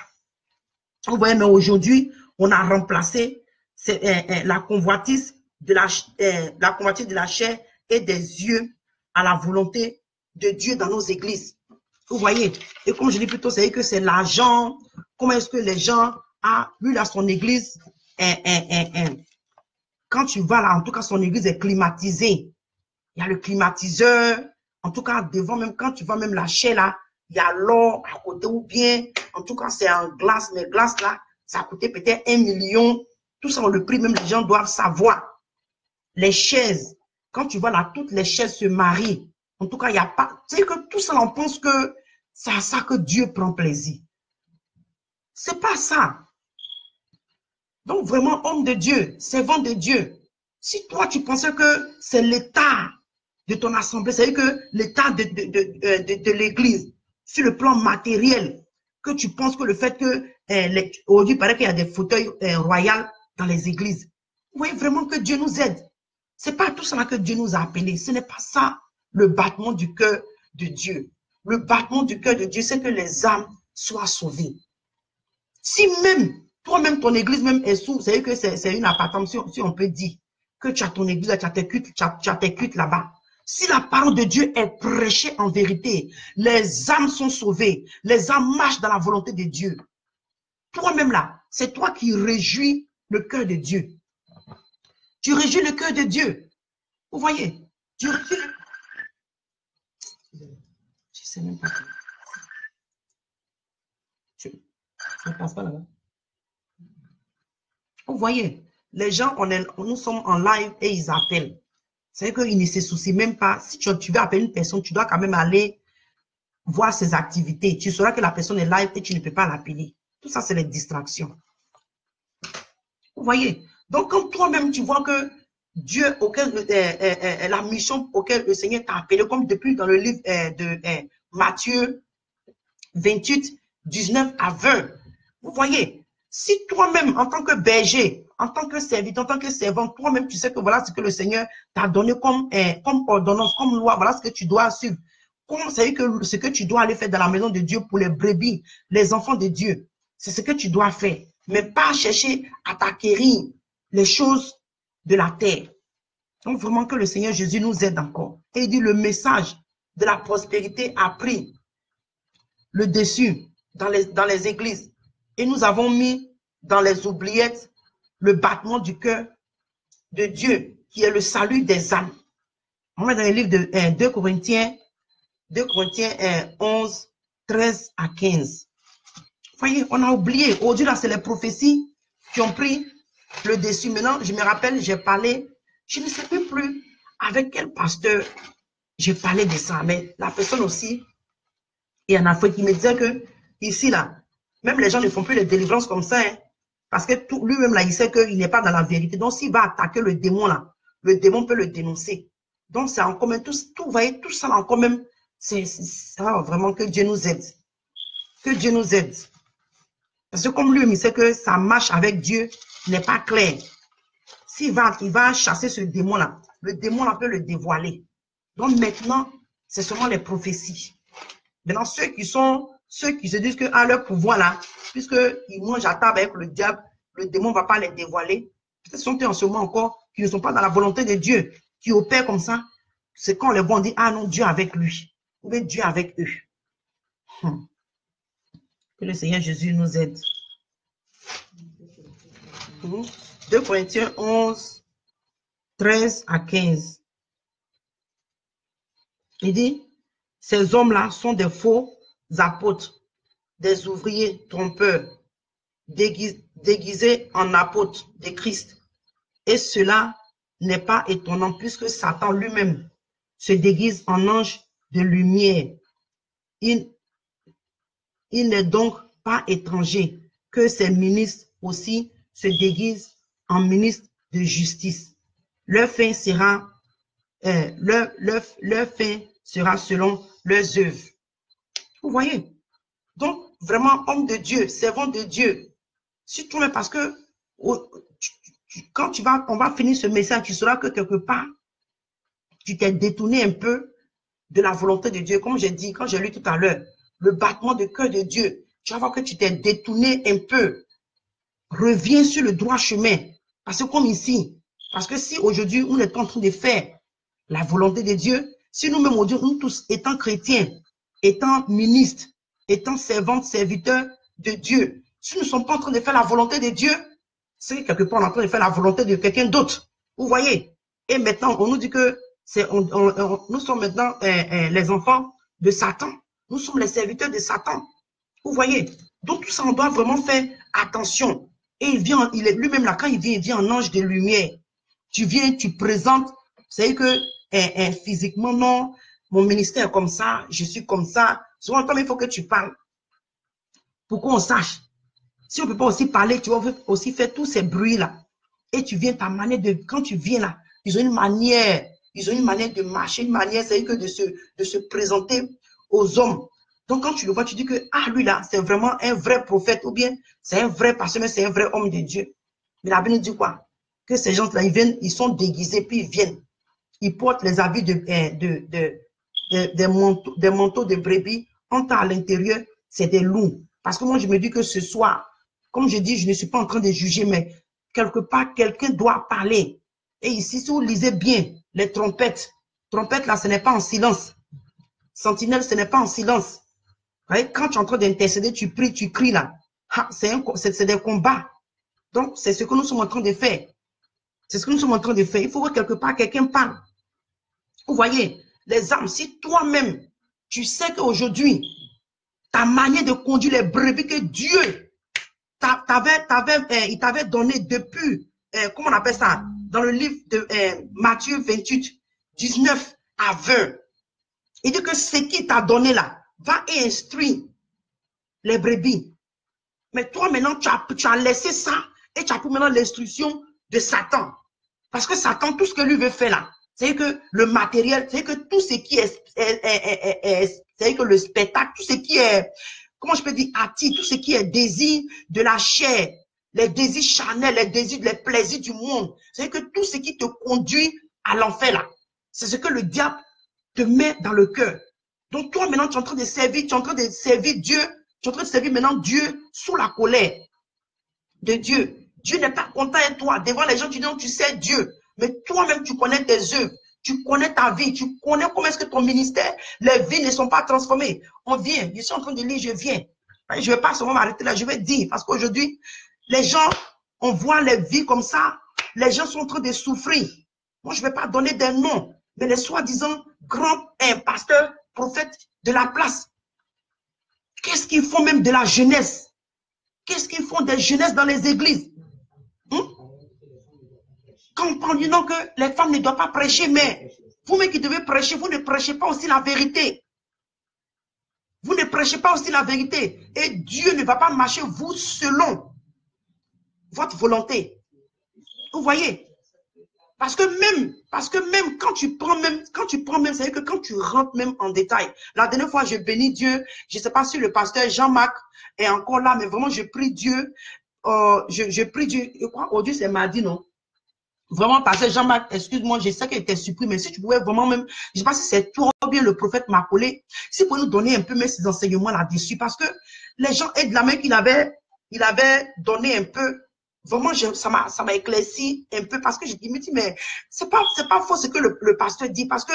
Speaker 2: Vous voyez, mais aujourd'hui, on a remplacé la convoitise de la chair et des yeux à la volonté de Dieu dans nos églises. Vous voyez, et comme je dis plutôt, c'est que c'est l'argent. Comment est-ce que les gens lui à son église, quand tu vas là, en tout cas, son église est climatisée. Il y a le climatiseur. En tout cas, devant même, quand tu vois même la chair là, il y a l'or à côté ou bien, en tout cas, c'est en glace. Mais glace là, ça a coûté peut-être 1 million. Tout ça, le prix, même les gens doivent savoir. Les chaises, quand tu vois là, toutes les chaises se marient. En tout cas, il n'y a pas, tu sais que tout ça, on pense que c'est à ça que Dieu prend plaisir. C'est pas ça. Donc, vraiment, homme de Dieu, servant de Dieu, si toi, tu pensais que c'est l'état de ton assemblée, c'est-à-dire que l'état de l'église, sur le plan matériel, que tu penses que le fait que, aujourd'hui, il paraît qu'il y a des fauteuils royaux dans les églises. Vous voyez vraiment que Dieu nous aide. Ce n'est pas tout ça que Dieu nous a appelés. Ce n'est pas ça le battement du cœur de Dieu. Le battement du cœur de Dieu, c'est que les âmes soient sauvées. Si même, toi-même, ton église même est sous, c'est que c'est une appartenance, si on peut dire que tu as ton église, tu as tes cultes là-bas. Si la parole de Dieu est prêchée en vérité, les âmes sont sauvées, les âmes marchent dans la volonté de Dieu. Toi-même là, c'est toi qui réjouis le cœur de Dieu. Tu réjouis le cœur de Dieu. Vous voyez? Tu réjouis le... Je sais même pas. Ça ne passe pas là-bas. Vous voyez? Les gens, nous sommes en live et ils appellent. C'est qu'ils ne se soucient même pas. Si tu veux appeler une personne, tu dois quand même aller voir ses activités. Tu sauras que la personne est live et tu ne peux pas l'appeler. Tout ça, c'est les distractions. Vous voyez? Donc, quand toi-même, tu vois que Dieu, la mission auquel le Seigneur t'a appelé, comme depuis dans le livre de Matthieu 28, 19 à 20. Vous voyez? Si toi-même, en tant que berger, en tant que serviteur, en tant que servant, toi-même, tu sais que voilà ce que le Seigneur t'a donné comme ordonnance, comme loi, voilà ce que tu dois suivre. Comme c'est que ce que tu dois aller faire dans la maison de Dieu pour les brebis, les enfants de Dieu, c'est ce que tu dois faire. Mais pas chercher à t'acquérir les choses de la terre. Donc vraiment que le Seigneur Jésus nous aide encore. Et il dit le message de la prospérité a pris le dessus dans les églises. Et nous avons mis dans les oubliettes le battement du cœur de Dieu, qui est le salut des âmes. On met dans le livre de 2 Corinthiens 11, 13 à 15. Vous voyez, on a oublié. Aujourd'hui, là, c'est les prophéties qui ont pris le dessus. Maintenant, je me rappelle, j'ai parlé, je ne sais plus avec quel pasteur j'ai parlé de ça, mais la personne aussi, et en Afrique, il me disait que ici, là, même les gens ne font plus les délivrances comme ça, hein, parce que lui-même, là, il sait qu'il n'est pas dans la vérité. Donc, s'il va attaquer le démon, là, le démon peut le dénoncer. Donc, c'est en commun, vous voyez, tout ça en commun, c'est vraiment que Dieu nous aide. Que Dieu nous aide. Parce que comme lui, il sait que sa marche avec Dieu n'est pas claire. S'il va chasser ce démon-là, le démon-là peut le dévoiler. Donc, maintenant, c'est seulement les prophéties. Maintenant, ceux qui se disent que à leur pouvoir là, puisqu'ils mangent à table avec le diable, le démon ne va pas les dévoiler. Peut-être sont en ce moment encore qui ne sont pas dans la volonté de Dieu, qui opèrent comme ça. C'est quand les bons disent, ah non, Dieu avec lui. Ou bien Dieu avec eux. Que le Seigneur Jésus nous aide. 2 Corinthiens 11, 13 à 15. Il dit, ces hommes-là sont des faux apôtres, des ouvriers trompeurs, déguisés en apôtres de Christ. Et cela n'est pas étonnant puisque Satan lui-même se déguise en ange de lumière. Il n'est donc pas étranger que ces ministres aussi se déguisent en ministres de justice. Leur fin sera, leur fin sera selon leurs œuvres. Vous voyez? Donc, vraiment, homme de Dieu, servant de Dieu, surtout parce que quand on va finir ce message, tu sauras que quelque part, tu t'es détourné un peu de la volonté de Dieu. Comme j'ai dit, quand j'ai lu tout à l'heure, le battement de cœur de Dieu, tu vas voir que tu t'es détourné un peu. Reviens sur le droit chemin. Parce que comme ici, parce que si aujourd'hui, on est en train de faire la volonté de Dieu, si nous-mêmes, aujourd'hui, nous tous, étant chrétiens, étant ministres, étant servantes, serviteurs de Dieu, si nous ne sommes pas en train de faire la volonté de Dieu, c'est quelque part on est en train de faire la volonté de quelqu'un d'autre. Vous voyez? Et maintenant, on nous dit que nous sommes maintenant les enfants de Satan. Nous sommes les serviteurs de Satan. Vous voyez? Donc tout ça, on doit vraiment faire attention. Et il vient, lui-même là, quand il vient en ange de lumière. Tu viens, tu présentes, c'est que physiquement, non, mon ministère est comme ça, je suis comme ça. Souvent, il faut que tu parles. Pour qu'on sache. Si on ne peut pas aussi parler, tu vas aussi faire tous ces bruits-là. Et tu viens, ta manière de, quand tu viens là, ils ont une manière de marcher, une manière, c'est que de se présenter aux hommes. Donc, quand tu le vois, tu dis que, ah, lui là, c'est vraiment un vrai prophète, ou bien c'est un vrai pasteur, mais c'est un vrai homme de Dieu. Mais la Bible dit quoi? Que ces gens-là, ils viennent, ils sont déguisés, puis ils viennent. Ils portent les habits des manteaux de brebis. En temps à l'intérieur, c'est des loups. Parce que moi, je me dis que ce soir, comme je dis, je ne suis pas en train de juger, mais quelque part, quelqu'un doit parler. Et ici, si vous lisez bien les trompettes, trompettes là, ce n'est pas en silence. Sentinelle, ce n'est pas en silence. Voyez, quand tu es en train d'intercéder, tu pries, tu cries là. C'est des combats. Donc, c'est ce que nous sommes en train de faire. C'est ce que nous sommes en train de faire. Il faut que quelque part, quelqu'un parle. Vous voyez, les âmes, si toi-même, tu sais qu'aujourd'hui, ta manière de conduire les brebis que Dieu il t'avait donné depuis, comment on appelle ça, dans le livre de Matthieu 28, 19 à 20. Il dit que ce qu'il t'a donné là, va et instruire les brebis. Mais toi, maintenant, tu as laissé ça et tu as pris maintenant l'instruction de Satan. Parce que Satan, tout ce que lui veut faire là, c'est que le matériel, c'est que tout ce qui est, c'est que le spectacle, tout ce qui est, comment je peux dire, attire, tout ce qui est désir de la chair, les désirs charnels, les désirs, les plaisirs du monde, c'est que tout ce qui te conduit à l'enfer là, c'est ce que le diable te met dans le cœur. Donc toi maintenant, tu es en train de servir, tu es en train de servir Dieu, tu es en train de servir maintenant Dieu sous la colère de Dieu. Dieu n'est pas content de toi. Devant les gens, tu dis non, tu sais Dieu. Mais toi-même, tu connais tes œuvres. Tu connais ta vie. Tu connais comment est-ce que ton ministère, les vies ne sont pas transformées. On vient. Je suis en train de lire, je viens. Je ne vais pas seulement m'arrêter là. Je vais dire. Parce qu'aujourd'hui, les gens, on voit les vies comme ça. Les gens sont en train de souffrir. Moi, je ne vais pas donner des noms. Mais les soi-disant grands pasteurs, prophètes de la place. Qu'est-ce qu'ils font même de la jeunesse? Qu'est-ce qu'ils font des jeunesses dans les églises? Quand on parle du nom que les femmes ne doivent pas prêcher, mais vous-même qui devez prêcher, vous ne prêchez pas aussi la vérité. Vous ne prêchez pas aussi la vérité. Et Dieu ne va pas marcher vous selon votre volonté. Vous voyez? Parce que même quand tu prends même, c'est-à-dire que quand tu rentres même en détail. La dernière fois, je bénis Dieu. Je ne sais pas si le pasteur Jean-Marc est encore là, mais vraiment, je prie Dieu. Je prie Dieu. Je crois aujourd'hui, c'est mardi, non? Vraiment, pasteur Jean-Marc, excuse-moi, je sais qu'il était surpris, mais si tu pouvais vraiment même, je ne sais pas si c'est toi ou bien le prophète m'a appelé, si vous pouvez nous donner un peu même ces enseignements là-dessus, parce que les gens aident la main qu'il avait donné un peu. Vraiment, ça m'a éclairci un peu parce que je me dis, mais c'est pas faux ce que le pasteur dit, parce que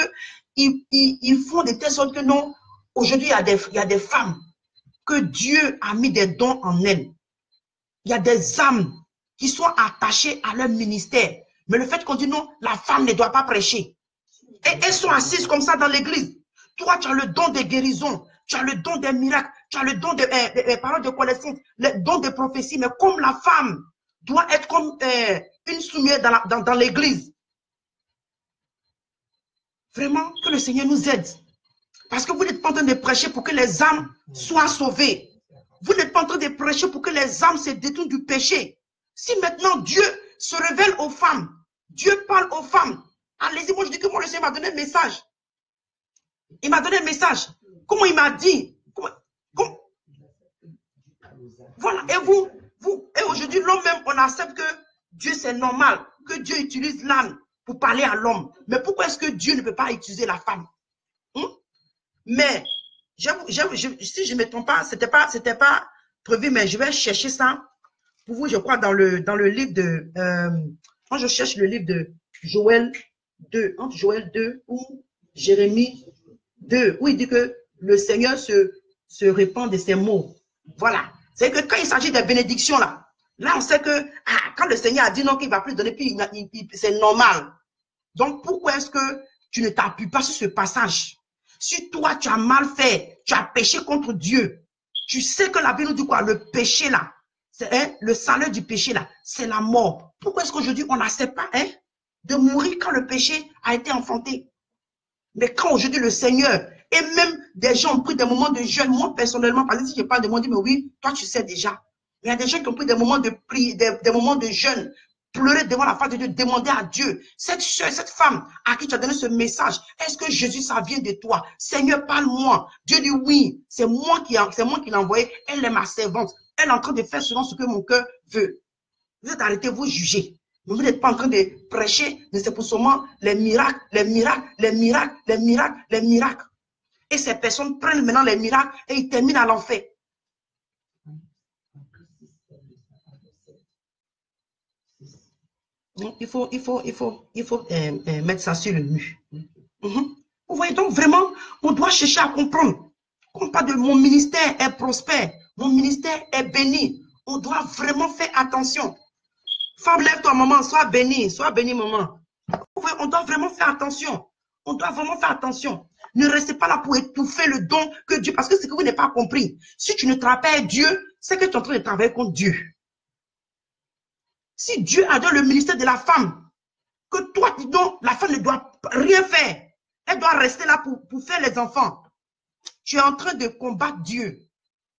Speaker 2: ils font de telle sorte que non, aujourd'hui, il y a des femmes que Dieu a mis des dons en elles. Il y a des âmes qui sont attachées à leur ministère. Mais le fait qu'on dit non, la femme ne doit pas prêcher. Et elles sont assises comme ça dans l'église. Toi, tu as le don de guérison, tu as le don des miracles, tu as le don des paroles de connaissance, le don de prophétie, mais comme la femme doit être comme une soumise dans l'église. Vraiment, que le Seigneur nous aide. Parce que vous n'êtes pas en train de prêcher pour que les âmes soient sauvées. Vous n'êtes pas en train de prêcher pour que les âmes se détournent du péché. Si maintenant Dieu se révèle aux femmes, Dieu parle aux femmes, allez-y, moi je dis que moi le Seigneur m'a donné un message. Il m'a donné un message. Comment il m'a dit? Voilà, et aujourd'hui, l'homme même, on accepte que Dieu c'est normal, que Dieu utilise l'âne pour parler à l'homme. Mais pourquoi est-ce que Dieu ne peut pas utiliser la femme? Mais, si je ne me trompe pas, c'était pas prévu, mais je vais chercher ça pour vous, je crois, dans le livre de, quand je cherche le livre de Joël 2, entre Joël 2 ou Jérémie 2, où il dit que le Seigneur se répand de ses mots. Voilà. C'est que quand il s'agit des bénédictions, là on sait que quand le Seigneur a dit non, qu'il ne va plus donner, puis c'est normal. Donc, pourquoi est-ce que tu ne t'appuies pas sur ce passage? Si toi, tu as mal fait, tu as péché contre Dieu, tu sais que la Bible nous dit quoi? Le péché, là, c'est le salaire du péché, là, c'est la mort. Pourquoi est-ce qu'aujourd'hui, on n'accepte pas de mourir quand le péché a été enfanté? Mais quand aujourd'hui, le Seigneur, et même des gens ont pris des moments de jeûne, moi, personnellement, parce que si je parle de moi, je dis, mais oui, toi, tu sais déjà. Il y a des gens qui ont pris des moments de prière, des moments de jeûne, pleurer devant la face de Dieu, demander à Dieu, cette soeur, cette femme à qui tu as donné ce message, est-ce que Jésus, ça vient de toi? Seigneur, parle-moi. Dieu dit oui, c'est moi qui l'ai envoyé, elle est ma servante. Elle est en train de faire selon ce que mon cœur veut. Vous êtes arrêtés, vous jugez. Mais vous n'êtes pas en train de prêcher, mais c'est pour seulement les miracles, les miracles, les miracles, les miracles, les miracles. Et ces personnes prennent maintenant les miracles et ils terminent à l'enfer. Il faut mettre ça sur le mur. Vous voyez, donc vraiment, on doit chercher à comprendre. Quand on parle de mon ministère est prospère, mon ministère est béni. On doit vraiment faire attention. Femme, lève-toi, maman, sois bénie, maman. On doit vraiment faire attention. On doit vraiment faire attention. Ne restez pas là pour étouffer le don que Dieu, parce que c'est que vous n'avez pas compris. Si tu ne travailles pas Dieu, c'est que tu es en train de travailler contre Dieu. Si Dieu a donné le ministère de la femme, que toi, donc, la femme ne doit rien faire. Elle doit rester là pour faire les enfants. Tu es en train de combattre Dieu.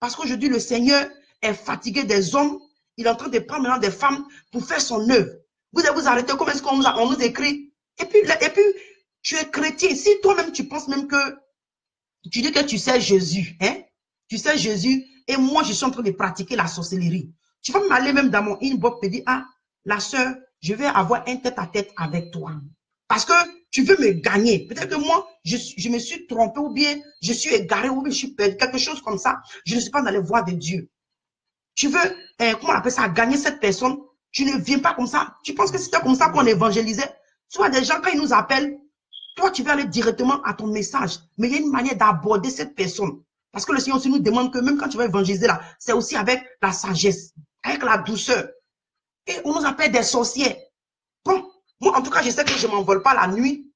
Speaker 2: Parce qu'aujourd'hui, le Seigneur est fatigué des hommes. Il est en train de prendre maintenant des femmes pour faire son œuvre. Vous allez vous arrêter. Comment est-ce qu'on nous écrit? Et puis, tu es chrétien. Si toi-même, tu penses même que tu dis que tu sais Jésus, hein? Tu sais Jésus, et moi, je suis en train de pratiquer la sorcellerie. Tu vas m'aller même dans mon inbox et dire, ah, la sœur, je vais avoir un tête-à-tête avec toi. Parce que tu veux me gagner. Peut-être que moi, je me suis trompé ou bien je suis égaré ou bien je suis perdu, quelque chose comme ça. Je ne suis pas dans les voies de Dieu. Tu veux, comment on appelle ça, gagner cette personne. Tu ne viens pas comme ça. Tu penses que c'était comme ça qu'on évangélisait. Soit des gens, quand ils nous appellent, toi, tu vas aller directement à ton message. Mais il y a une manière d'aborder cette personne. Parce que le Seigneur aussi nous demande que même quand tu vas évangéliser là, c'est aussi avec la sagesse, avec la douceur. Et on nous appelle des sorcières. Bon, moi, en tout cas, je sais que je ne m'envole pas la nuit.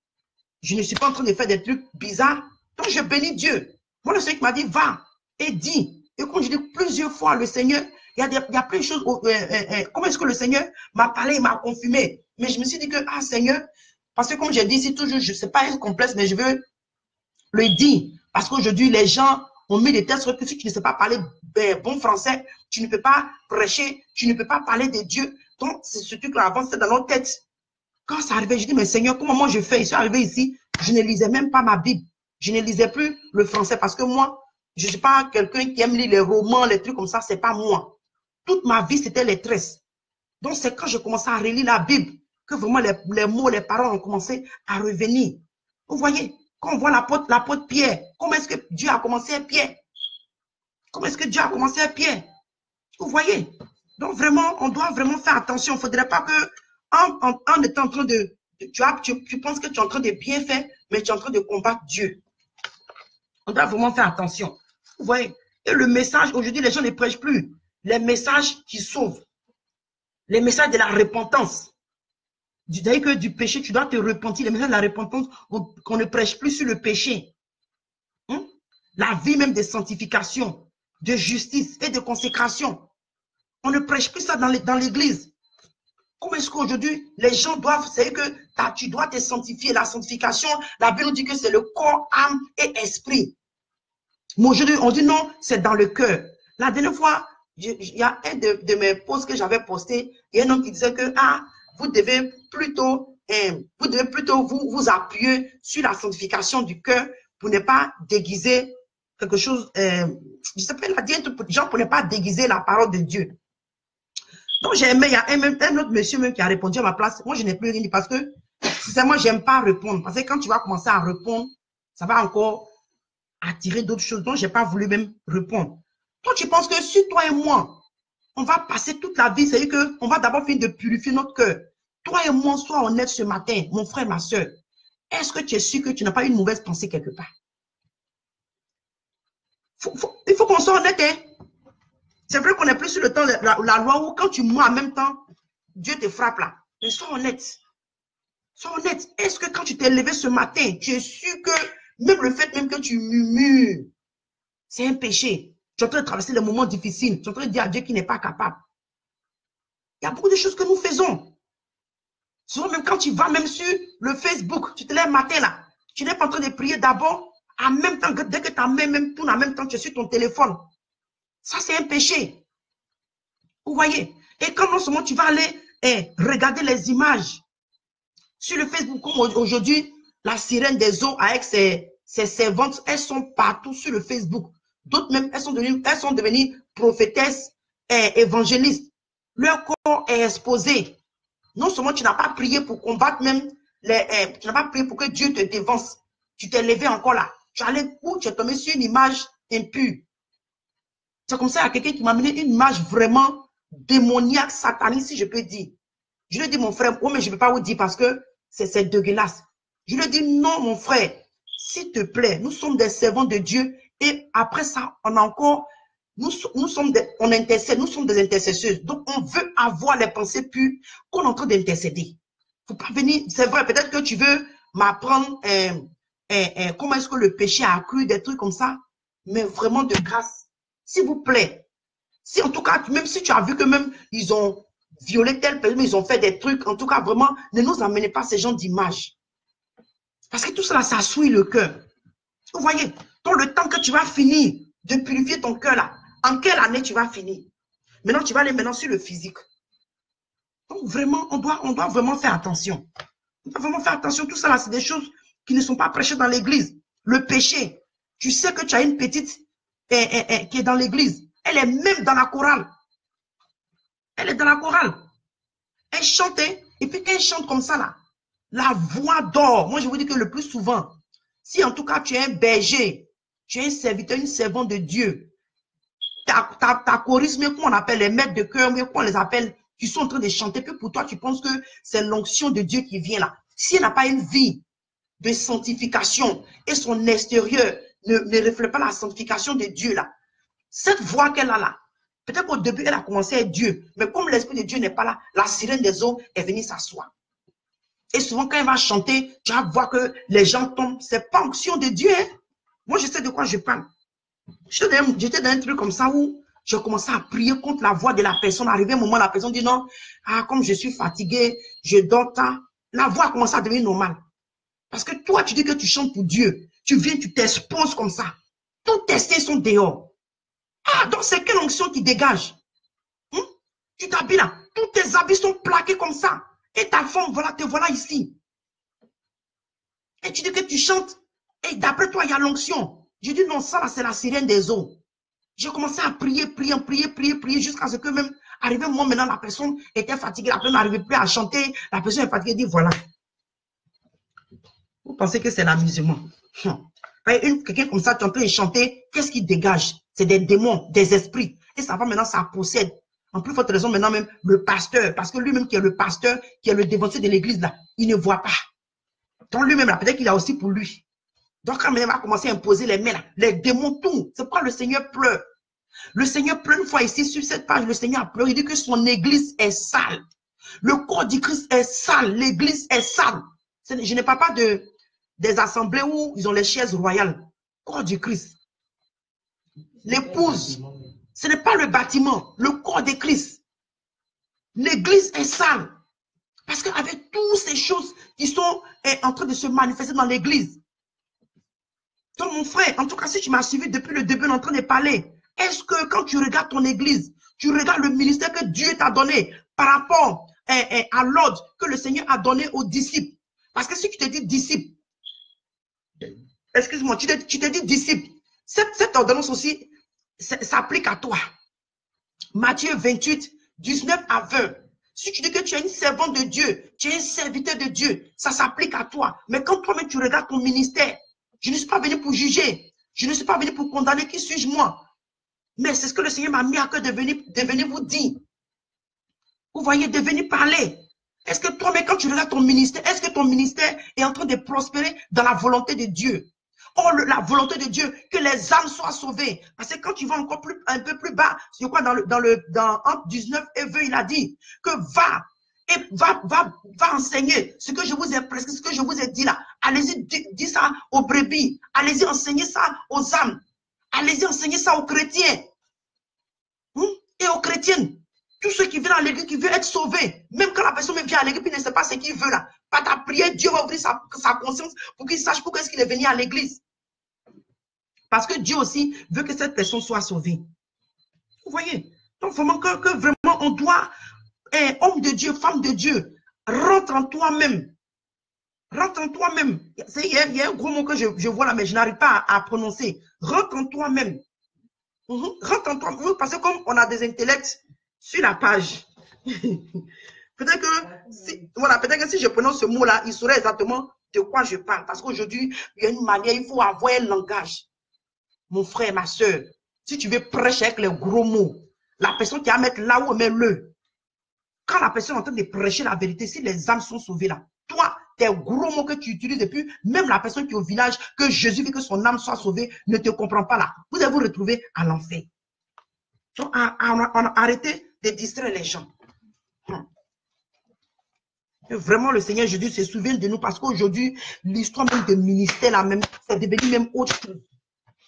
Speaker 2: Je ne suis pas en train de faire des trucs bizarres. Donc, je bénis Dieu. Moi, le Seigneur m'a dit, va et dis. Et comme je dis plusieurs fois, le Seigneur, il y a plein de choses. Comment est-ce que le Seigneur m'a parlé, il m'a confirmé. Mais je me suis dit que, ah Seigneur, parce que comme j'ai dit, c'est toujours, je ne sais pas, un complexe, mais je veux le dire. Parce qu'aujourd'hui, les gens ont mis des tests que si tu ne sais pas parler bon français, tu ne peux pas prêcher, tu ne peux pas parler de Dieu. Donc, c'est ce truc-là, avant, c'est dans notre tête. Quand ça arrivait, je dis, mais Seigneur, comment moi je fais? Je suis arrivé ici, je ne lisais même pas ma Bible. Je ne lisais plus le français parce que moi, je ne suis pas quelqu'un qui aime lire les romans, les trucs comme ça, c'est pas moi. Toute ma vie, c'était les tresses. Donc, c'est quand je commençais à relire la Bible que vraiment les mots, les paroles ont commencé à revenir. Vous voyez, quand on voit l'apôtre Pierre, comment est-ce que Dieu a commencé à Pierre? Comment est-ce que Dieu a commencé à Pierre? Vous voyez? Donc, vraiment, on doit vraiment faire attention. Il ne faudrait pas que en étant en train de, tu penses que tu es en train de bien faire, mais tu es en train de combattre Dieu. On doit vraiment faire attention. Vous voyez? Et le message, aujourd'hui, les gens ne prêchent plus. Les messages qui sauvent. Les messages de la repentance. C'est-à-dire que du péché, tu dois te repentir. Les messages de la repentance, qu'on ne prêche plus sur le péché. La vie même de sanctification, de justice et de consécration. On ne prêche plus ça dans l'église. Comment est-ce qu'aujourd'hui, les gens doivent, c'est que tu dois te sanctifier. La sanctification, la Bible nous dit que c'est le corps, âme et esprit. Mais aujourd'hui, on dit non, c'est dans le cœur. La dernière fois, il y a un de mes posts que j'avais posté, il y a un homme qui disait que vous devez plutôt vous appuyer sur la sanctification du cœur pour ne pas déguiser quelque chose, je ne sais pas, genre pour ne pas déguiser la parole de Dieu. Donc, j'ai aimé, il y a un autre monsieur même qui a répondu à ma place. Moi, je n'ai plus rien dit parce que, sincèrement, j'aime pas répondre. Parce que quand tu vas commencer à répondre, ça va encore attirer d'autres choses. Donc, je n'ai pas voulu même répondre. Toi, tu penses que si toi et moi, on va passer toute la vie, c'est-à-dire qu'on va d'abord finir de purifier notre cœur. Toi et moi, sois honnête ce matin, mon frère, ma soeur. Est-ce que tu es sûr que tu n'as pas une mauvaise pensée quelque part? Il faut qu'on soit honnête, hein? C'est vrai qu'on n'est plus sur le temps de la loi où quand tu mens en même temps, Dieu te frappe là. Mais sois honnête. Sois honnête. Est-ce que quand tu t'es levé ce matin, tu es sûr que même le fait même que tu murmures, c'est un péché? Tu es en train de traverser des moments difficiles. Tu es en train de dire à Dieu qu'il n'est pas capable. Il y a beaucoup de choses que nous faisons. Souvent même quand tu vas même sur le Facebook, tu te lèves matin là, tu n'es pas en train de prier d'abord, en même temps, dès que ta main même tourne en même temps, tu es sur ton téléphone. Ça, c'est un péché. Vous voyez? Et quand non seulement tu vas aller regarder les images sur le Facebook, comme aujourd'hui, la sirène des eaux avec ses servantes, elles sont partout sur le Facebook. D'autres même, elles sont devenues prophétesses et évangélistes. Leur corps est exposé. Non seulement tu n'as pas prié pour combattre même, tu n'as pas prié pour que Dieu te dévance. Tu t'es levé encore là. Tu es allé où? Tu es tombé sur une image impure. C'est comme ça, il y a quelqu'un qui m'a amené une image vraiment démoniaque, satanique, si je peux dire. Je lui ai dit, mon frère, oh, mais je ne peux pas vous dire parce que c'est dégueulasse. Je lui ai dit, non, mon frère, s'il te plaît, nous sommes des servants de Dieu. Et après ça, on a encore, on intercède, nous sommes des intercesseuses. Donc, on veut avoir les pensées pures qu'on est en train d'intercéder. Il ne faut pas venir, c'est vrai, peut-être que tu veux m'apprendre comment est-ce que le péché a accru, des trucs comme ça. Mais vraiment de grâce, s'il vous plaît. Si en tout cas, même si tu as vu que même ils ont violé telle personne, ils ont fait des trucs, en tout cas, vraiment, ne nous amenez pas ces gens d'image. Parce que tout cela, ça souille le cœur. Vous voyez, dans le temps que tu vas finir de purifier ton cœur là, en quelle année tu vas finir? Maintenant, tu vas aller maintenant sur le physique. Donc vraiment, on doit vraiment faire attention. On doit vraiment faire attention. Tout ça là, c'est des choses qui ne sont pas prêchées dans l'église. Le péché, tu sais que tu as une petite qui est dans l'église. Elle est même dans la chorale. Elle est dans la chorale. Elle chante, et puis quand elle chante comme ça là, la voix d'or. Moi, je vous dis que le plus souvent, si en tout cas tu es un berger, tu es un serviteur, une servante de Dieu, ta choriste, mais qu'on appelle les maîtres de cœur, mais qu'on les appelle, qui sont en train de chanter, que pour toi, tu penses que c'est l'onction de Dieu qui vient là. Si elle n'a pas une vie de sanctification et son extérieur ne reflète pas la sanctification de Dieu là, cette voix qu'elle a là, peut-être qu'au début, elle a commencé à être Dieu, mais comme l'Esprit de Dieu n'est pas là, la sirène des eaux est venue s'asseoir. Et souvent, quand elle va chanter, tu vas voir que les gens tombent. Ce n'est pas onction de Dieu. Hein? Moi, je sais de quoi je parle. J'étais dans un truc comme ça où je commençais à prier contre la voix de la personne. Arrivé un moment, la personne dit non, comme je suis fatigué, je dors tard. La voix a commencé à devenir normale. Parce que toi, tu dis que tu chantes pour Dieu. Tu viens, tu t'exposes comme ça. Tous tes seins sont dehors. Ah, donc c'est quelle onction qui dégage? Tu t'habilles là. Tous tes habits sont plaqués comme ça. Et ta femme, voilà, te voilà ici. Et tu dis que tu chantes. Et d'après toi, il y a l'onction. Je dis non, ça là, c'est la sirène des eaux. J'ai commencé à prier, jusqu'à ce que même, arrivé un moment, maintenant, la personne était fatiguée. La personne n'arrivait plus à chanter. La personne est fatiguée, dit voilà. Vous pensez que c'est l'amusement? Quelqu'un comme ça, tu es en train de chanter, qu'est-ce qui dégage? C'est des démons, des esprits. Et ça va maintenant, ça possède. En plus forte raison, maintenant même, le pasteur, parce que lui-même qui est le pasteur, qui est le dévancier de l'église, là, il ne voit pas. Donc lui-même, là, peut-être qu'il a aussi pour lui. Donc quand il va commencer à imposer les mains, là, les démons, tout. C'est pourquoi le Seigneur pleure. Le Seigneur pleure une fois ici, sur cette page, le Seigneur a pleuré. Il dit que son église est sale. Le corps du Christ est sale. L'église est sale. Je ne parle pas des assemblées où ils ont les chaises royales. Corps du Christ. L'épouse. Ce n'est pas le bâtiment, le corps de Christ. L'église est sale. Parce qu'avec toutes ces choses qui sont en train de se manifester dans l'église. Donc mon frère, en tout cas si tu m'as suivi depuis le début en train de parler, est-ce que quand tu regardes ton église, tu regardes le ministère que Dieu t'a donné par rapport à l'ordre que le Seigneur a donné aux disciples? Parce que si tu te dis disciple, excuse-moi, tu te dis disciple, cette ordonnance aussi s'applique à toi. Matthieu 28, 19 à 20. Si tu dis que tu es une servante de Dieu, tu es un serviteur de Dieu, ça s'applique à toi. Mais quand toi-même tu regardes ton ministère, je ne suis pas venu pour juger, je ne suis pas venu pour condamner, qui suis-je moi? Mais c'est ce que le Seigneur m'a mis à cœur de venir vous dire. Vous voyez, de venir parler. Est-ce que toi-même, quand tu regardes ton ministère, est-ce que ton ministère est en train de prospérer dans la volonté de Dieu? Oh, la volonté de Dieu, que les âmes soient sauvées. Parce que quand tu vas encore un peu plus bas, je crois dans entre 19 et 20, il a dit que va enseigner ce que je vous ai prescrit, ce que je vous ai dit là. Allez-y, dis ça aux brebis. Allez-y, enseignez ça aux âmes. Allez-y, enseignez ça aux chrétiens. Et aux chrétiennes. Tous ceux qui viennent à l'église, qui veulent être sauvés. Même quand la personne vient à l'église, puis ne sait pas ce qu'il veut là. Par ta prière, Dieu va ouvrir sa conscience pour qu'il sache pourquoi est-ce qu'il est venu à l'église. Parce que Dieu aussi veut que cette personne soit sauvée. Vous voyez? Donc vraiment que vraiment on doit, homme de Dieu, femme de Dieu, rentre en toi-même. Rentre en toi-même. Il y a un gros mot que je vois là, mais je n'arrive pas à prononcer. Rentre en toi-même. Rentre en toi-même. Parce que comme on a des intellects sur la page, peut-être que si je prononce ce mot-là, il saurait exactement de quoi je parle. Parce qu'aujourd'hui, il y a une manière, il faut avoir un langage. Mon frère, ma soeur, si tu veux prêcher avec les gros mots, la personne qui va mettre là où, mets-le. quand la personne est en train de prêcher la vérité, si les âmes sont sauvées là, toi, tes gros mots que tu utilises depuis, même la personne qui est au village, que Jésus veut que son âme soit sauvée, ne te comprend pas là. Vous allez vous retrouver à l'enfer. Donc, arrêtez de distraire les gens. Vraiment, le Seigneur Jésus se souvient de nous parce qu'aujourd'hui, l'histoire même de ministère, là, même, c'est devenu même autre chose.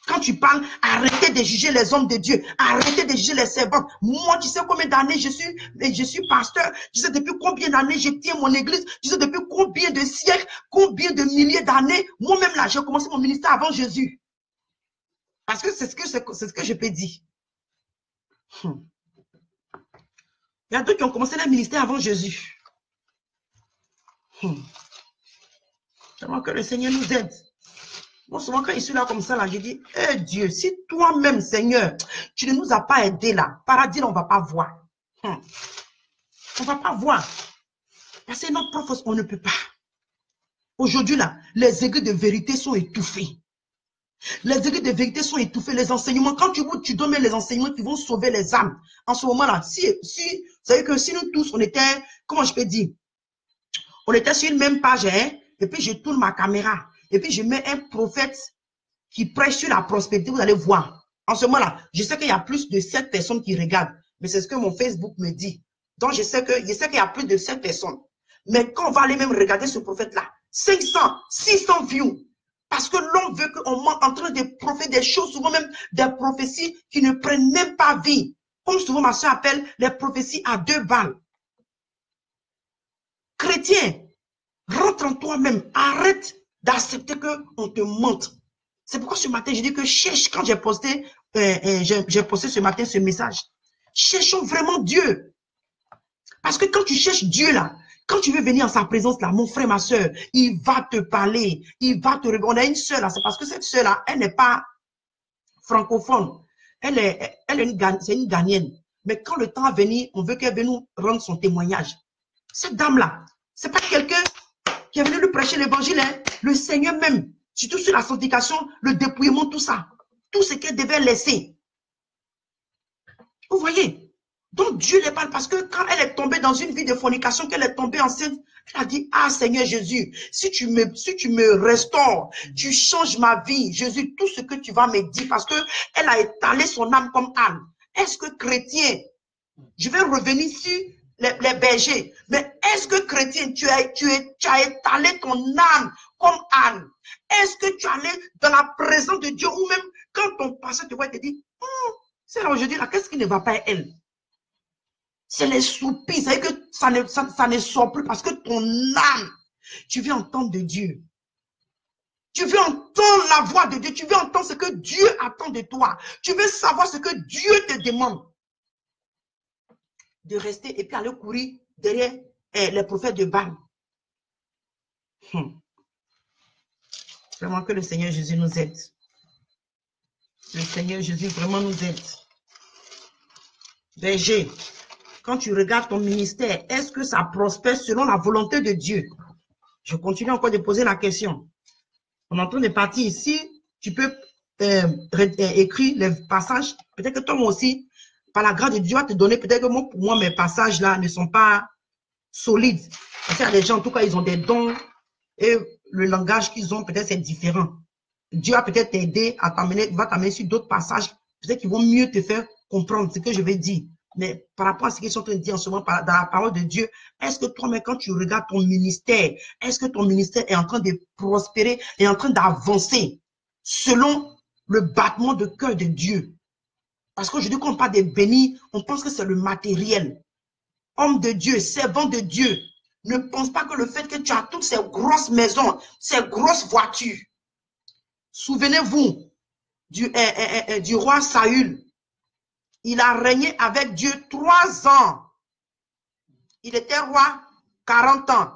Speaker 2: Quand tu parles, arrêtez de juger les hommes de Dieu. Arrêtez de juger les servants. Moi, tu sais combien d'années je suis pasteur. Tu sais depuis combien d'années je tiens mon église. Tu sais depuis combien de siècles, combien de milliers d'années. Moi-même, là, j'ai commencé mon ministère avant Jésus. Parce que c'est ce que je peux dire. Il y a d'autres qui ont commencé leur ministère avant Jésus. Tellement que le Seigneur nous aide. Moi, souvent, quand je suis là comme ça, là, je dis, Dieu, si toi-même, Seigneur, tu ne nous as pas aidés là, paradis, on ne va pas voir. On ne va pas voir. Parce que notre propre, on ne peut pas. Aujourd'hui, là, les églises de vérité sont étouffées. Les églises de vérité sont étouffées. Les enseignements, quand tu donnes les enseignements qui vont sauver les âmes, en ce moment-là, vous savez que si nous tous, on était, comment je peux dire, on était sur une même page, hein, et puis je tourne ma caméra. Et puis, je mets un prophète qui prêche sur la prospérité. Vous allez voir. En ce moment-là, je sais qu'il y a plus de 7 personnes qui regardent. Mais c'est ce que mon Facebook me dit. Donc, je sais qu'il y a plus de 7 personnes. Mais quand on va aller même regarder ce prophète-là, 500, 600 views. Parce que l'on veut qu'on monte en train de prophétiser des choses, souvent même des prophéties qui ne prennent même pas vie. Comme souvent ma soeur appelle les prophéties à 2 balles. Chrétien, rentre en toi-même. Arrête d'accepter qu'on te mente. C'est pourquoi ce matin, je dis que cherche, quand j'ai posté ce matin ce message, cherchons vraiment Dieu. Parce que quand tu cherches Dieu là, quand tu veux venir en sa présence là, mon frère, ma soeur, il va te parler, il va te répondre. On a une soeur là, c'est parce que cette soeur là, elle n'est pas francophone. C'est une Ghanéenne. Mais quand le temps va venir, on veut qu'elle vienne nous rendre son témoignage. Cette dame là, c'est pas quelqu'un qui est venu lui prêcher l'évangile, hein? Le Seigneur même, surtout sur la sanctification, le dépouillement, tout ça, tout ce qu'elle devait laisser. Vous voyez? Donc Dieu les parle parce que quand elle est tombée dans une vie de fornication, qu'elle est tombée enceinte, elle a dit, ah Seigneur Jésus, si tu me restaures, tu changes ma vie, Jésus, tout ce que tu vas me dire, parce que elle a étalé son âme comme âne. Est-ce que chrétien, je vais revenir sur les bergers. Mais est-ce que chrétien, tu as étalé ton âme comme âne? Est-ce que tu es allé dans la présence de Dieu ou même quand ton pasteur te voit, il te dit, c'est là aujourd'hui, là, qu'est-ce qui ne va pas à elle? C'est les soupirs, c'est que ça ne sort plus parce que ton âme, tu veux entendre de Dieu. Tu veux entendre la voix de Dieu, tu veux entendre ce que Dieu attend de toi. Tu veux savoir ce que Dieu te demande. De rester et puis aller courir derrière les prophètes de Baal. Vraiment que le Seigneur Jésus nous aide. Le Seigneur Jésus vraiment nous aide. Berger, quand tu regardes ton ministère, est-ce que ça prospère selon la volonté de Dieu? Je continue encore de poser la question. On est en train de partir ici. Tu peux écrire les passages. Peut-être que toi aussi, par la grâce de Dieu, va te donner, peut-être que pour moi, mes passages là ne sont pas solides. Parce qu'il y a des gens, en tout cas, ils ont des dons et le langage qu'ils ont, peut-être c'est différent. Dieu va peut-être t'aider à t'amener, va t'amener sur d'autres passages, peut-être qu'ils vont mieux te faire comprendre ce que je vais dire. Mais par rapport à ce qu'ils sont en train de dire en ce moment, dans la parole de Dieu, est-ce que toi, mais quand tu regardes ton ministère, est-ce que ton ministère est en train de prospérer, est en train d'avancer selon le battement de cœur de Dieu? Parce qu'aujourd'hui, quand on parle de béni, on pense que c'est le matériel. Homme de Dieu, servant de Dieu, ne pense pas que le fait que tu as toutes ces grosses maisons, ces grosses voitures. Souvenez-vous du roi Saül. Il a régné avec Dieu 3 ans. Il était roi 40 ans.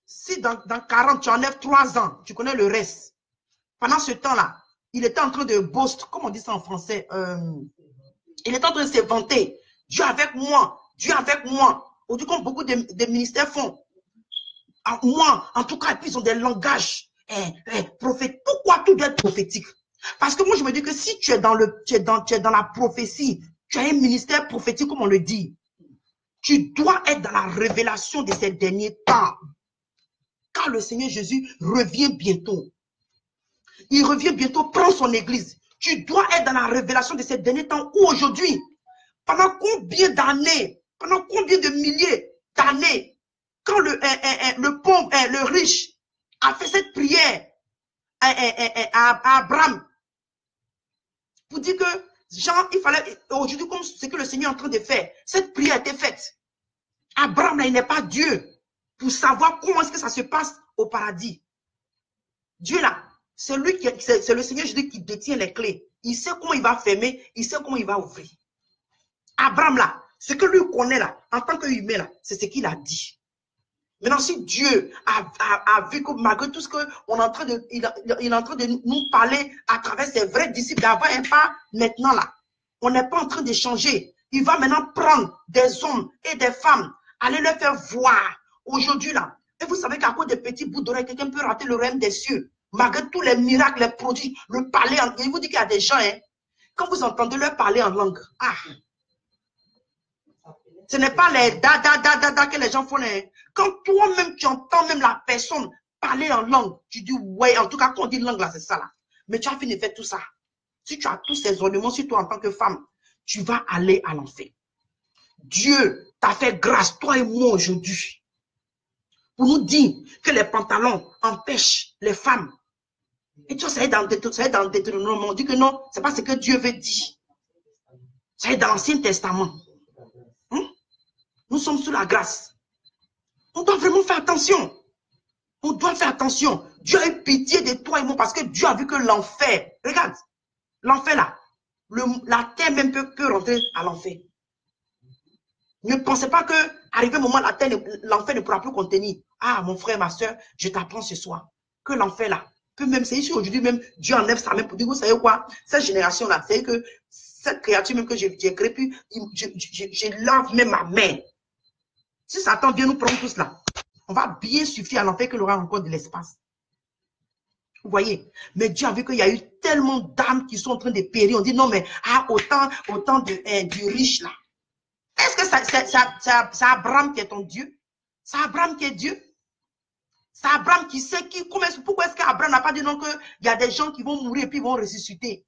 Speaker 2: Si dans 40, tu enlèves 3 ans, tu connais le reste. Pendant ce temps-là, il était en train de boast, comment on dit ça en français? Il était en train de se vanter. Dieu avec moi, Dieu avec moi. Aujourd'hui, comme beaucoup de ministères font. Moi, en tout cas, et puis ils ont des langages prophètes. Pourquoi tout doit être prophétique? Parce que moi, je me dis que si tu es dans la prophétie, tu as un ministère prophétique, comme on le dit. Tu dois être dans la révélation de ces derniers temps. Car le Seigneur Jésus revient bientôt. Il revient bientôt prendre son église. Tu dois être dans la révélation de ces derniers temps où aujourd'hui, pendant combien d'années, pendant combien de milliers d'années, quand le pauvre, le riche a fait cette prière à Abraham pour dire que Jean, il fallait, aujourd'hui, comme ce que le Seigneur est en train de faire, cette prière a été faite. Abraham, là, il n'est pas Dieu pour savoir comment est-ce que ça se passe au paradis. Dieu, là, c'est lui qui, c'est le Seigneur Jésus qui détient les clés. Il sait comment il va fermer, il sait comment il va ouvrir. Abraham, là, ce que lui connaît, là, en tant qu'humain, là, c'est ce qu'il a dit. Maintenant, si Dieu a vu que malgré tout ce qu'on est en train de, il est en train de nous parler à travers ses vrais disciples, d'avoir un pas maintenant là, on n'est pas en train d'échanger. Il va maintenant prendre des hommes et des femmes, aller leur faire voir aujourd'hui là. Et vous savez qu'à cause des petits bouts d'oreilles, quelqu'un peut rater le règne des cieux. Malgré tous les miracles, les produits, le parler en langue. Il vous dit qu'il y a des gens, hein, quand vous entendez leur parler en langue, ce n'est pas les da que les gens font. Hein. Quand toi-même, tu entends même la personne parler en langue, tu dis, ouais, en tout cas, quand on dit langue là, c'est ça là. Mais tu as fini de faire tout ça. Si tu as tous ces ornements sur toi en tant que femme, tu vas aller à l'enfer. Dieu t'a fait grâce, toi et moi aujourd'hui, pour nous dire que les pantalons empêchent les femmes. Et tu vois, ça est dans le Deutéronome, on dit que non, c'est pas ce que Dieu veut dire. Ça est dans l'Ancien Testament. Nous sommes sous la grâce. On doit vraiment faire attention. On doit faire attention. Dieu a eu pitié de toi et moi parce que Dieu a vu que l'enfer, regarde, l'enfer là, la terre même peut rentrer à l'enfer. Ne pensez pas que, arrivé un moment, l'enfer ne pourra plus contenir. Ah, mon frère, ma soeur, je t'apprends ce soir que l'enfer là, peut même, c'est ici aujourd'hui même, Dieu enlève sa main pour dire, vous savez quoi, cette génération là, c'est que cette créature même que j'ai créée, puis je lave même ma main. Si Satan vient nous prendre tous là, on va bien suffire à l'enfer qu'il aura encore de l'espace. Vous voyez? Mais Dieu a vu qu'il y a eu tellement d'âmes qui sont en train de périr. On dit non, mais autant du riche là. Est-ce que c'est Abraham qui est ton Dieu? C'est Abraham qui est Dieu? C'est Abraham qui sait pourquoi est-ce qu'Abraham n'a pas dit non qu'il y a des gens qui vont mourir et puis vont ressusciter?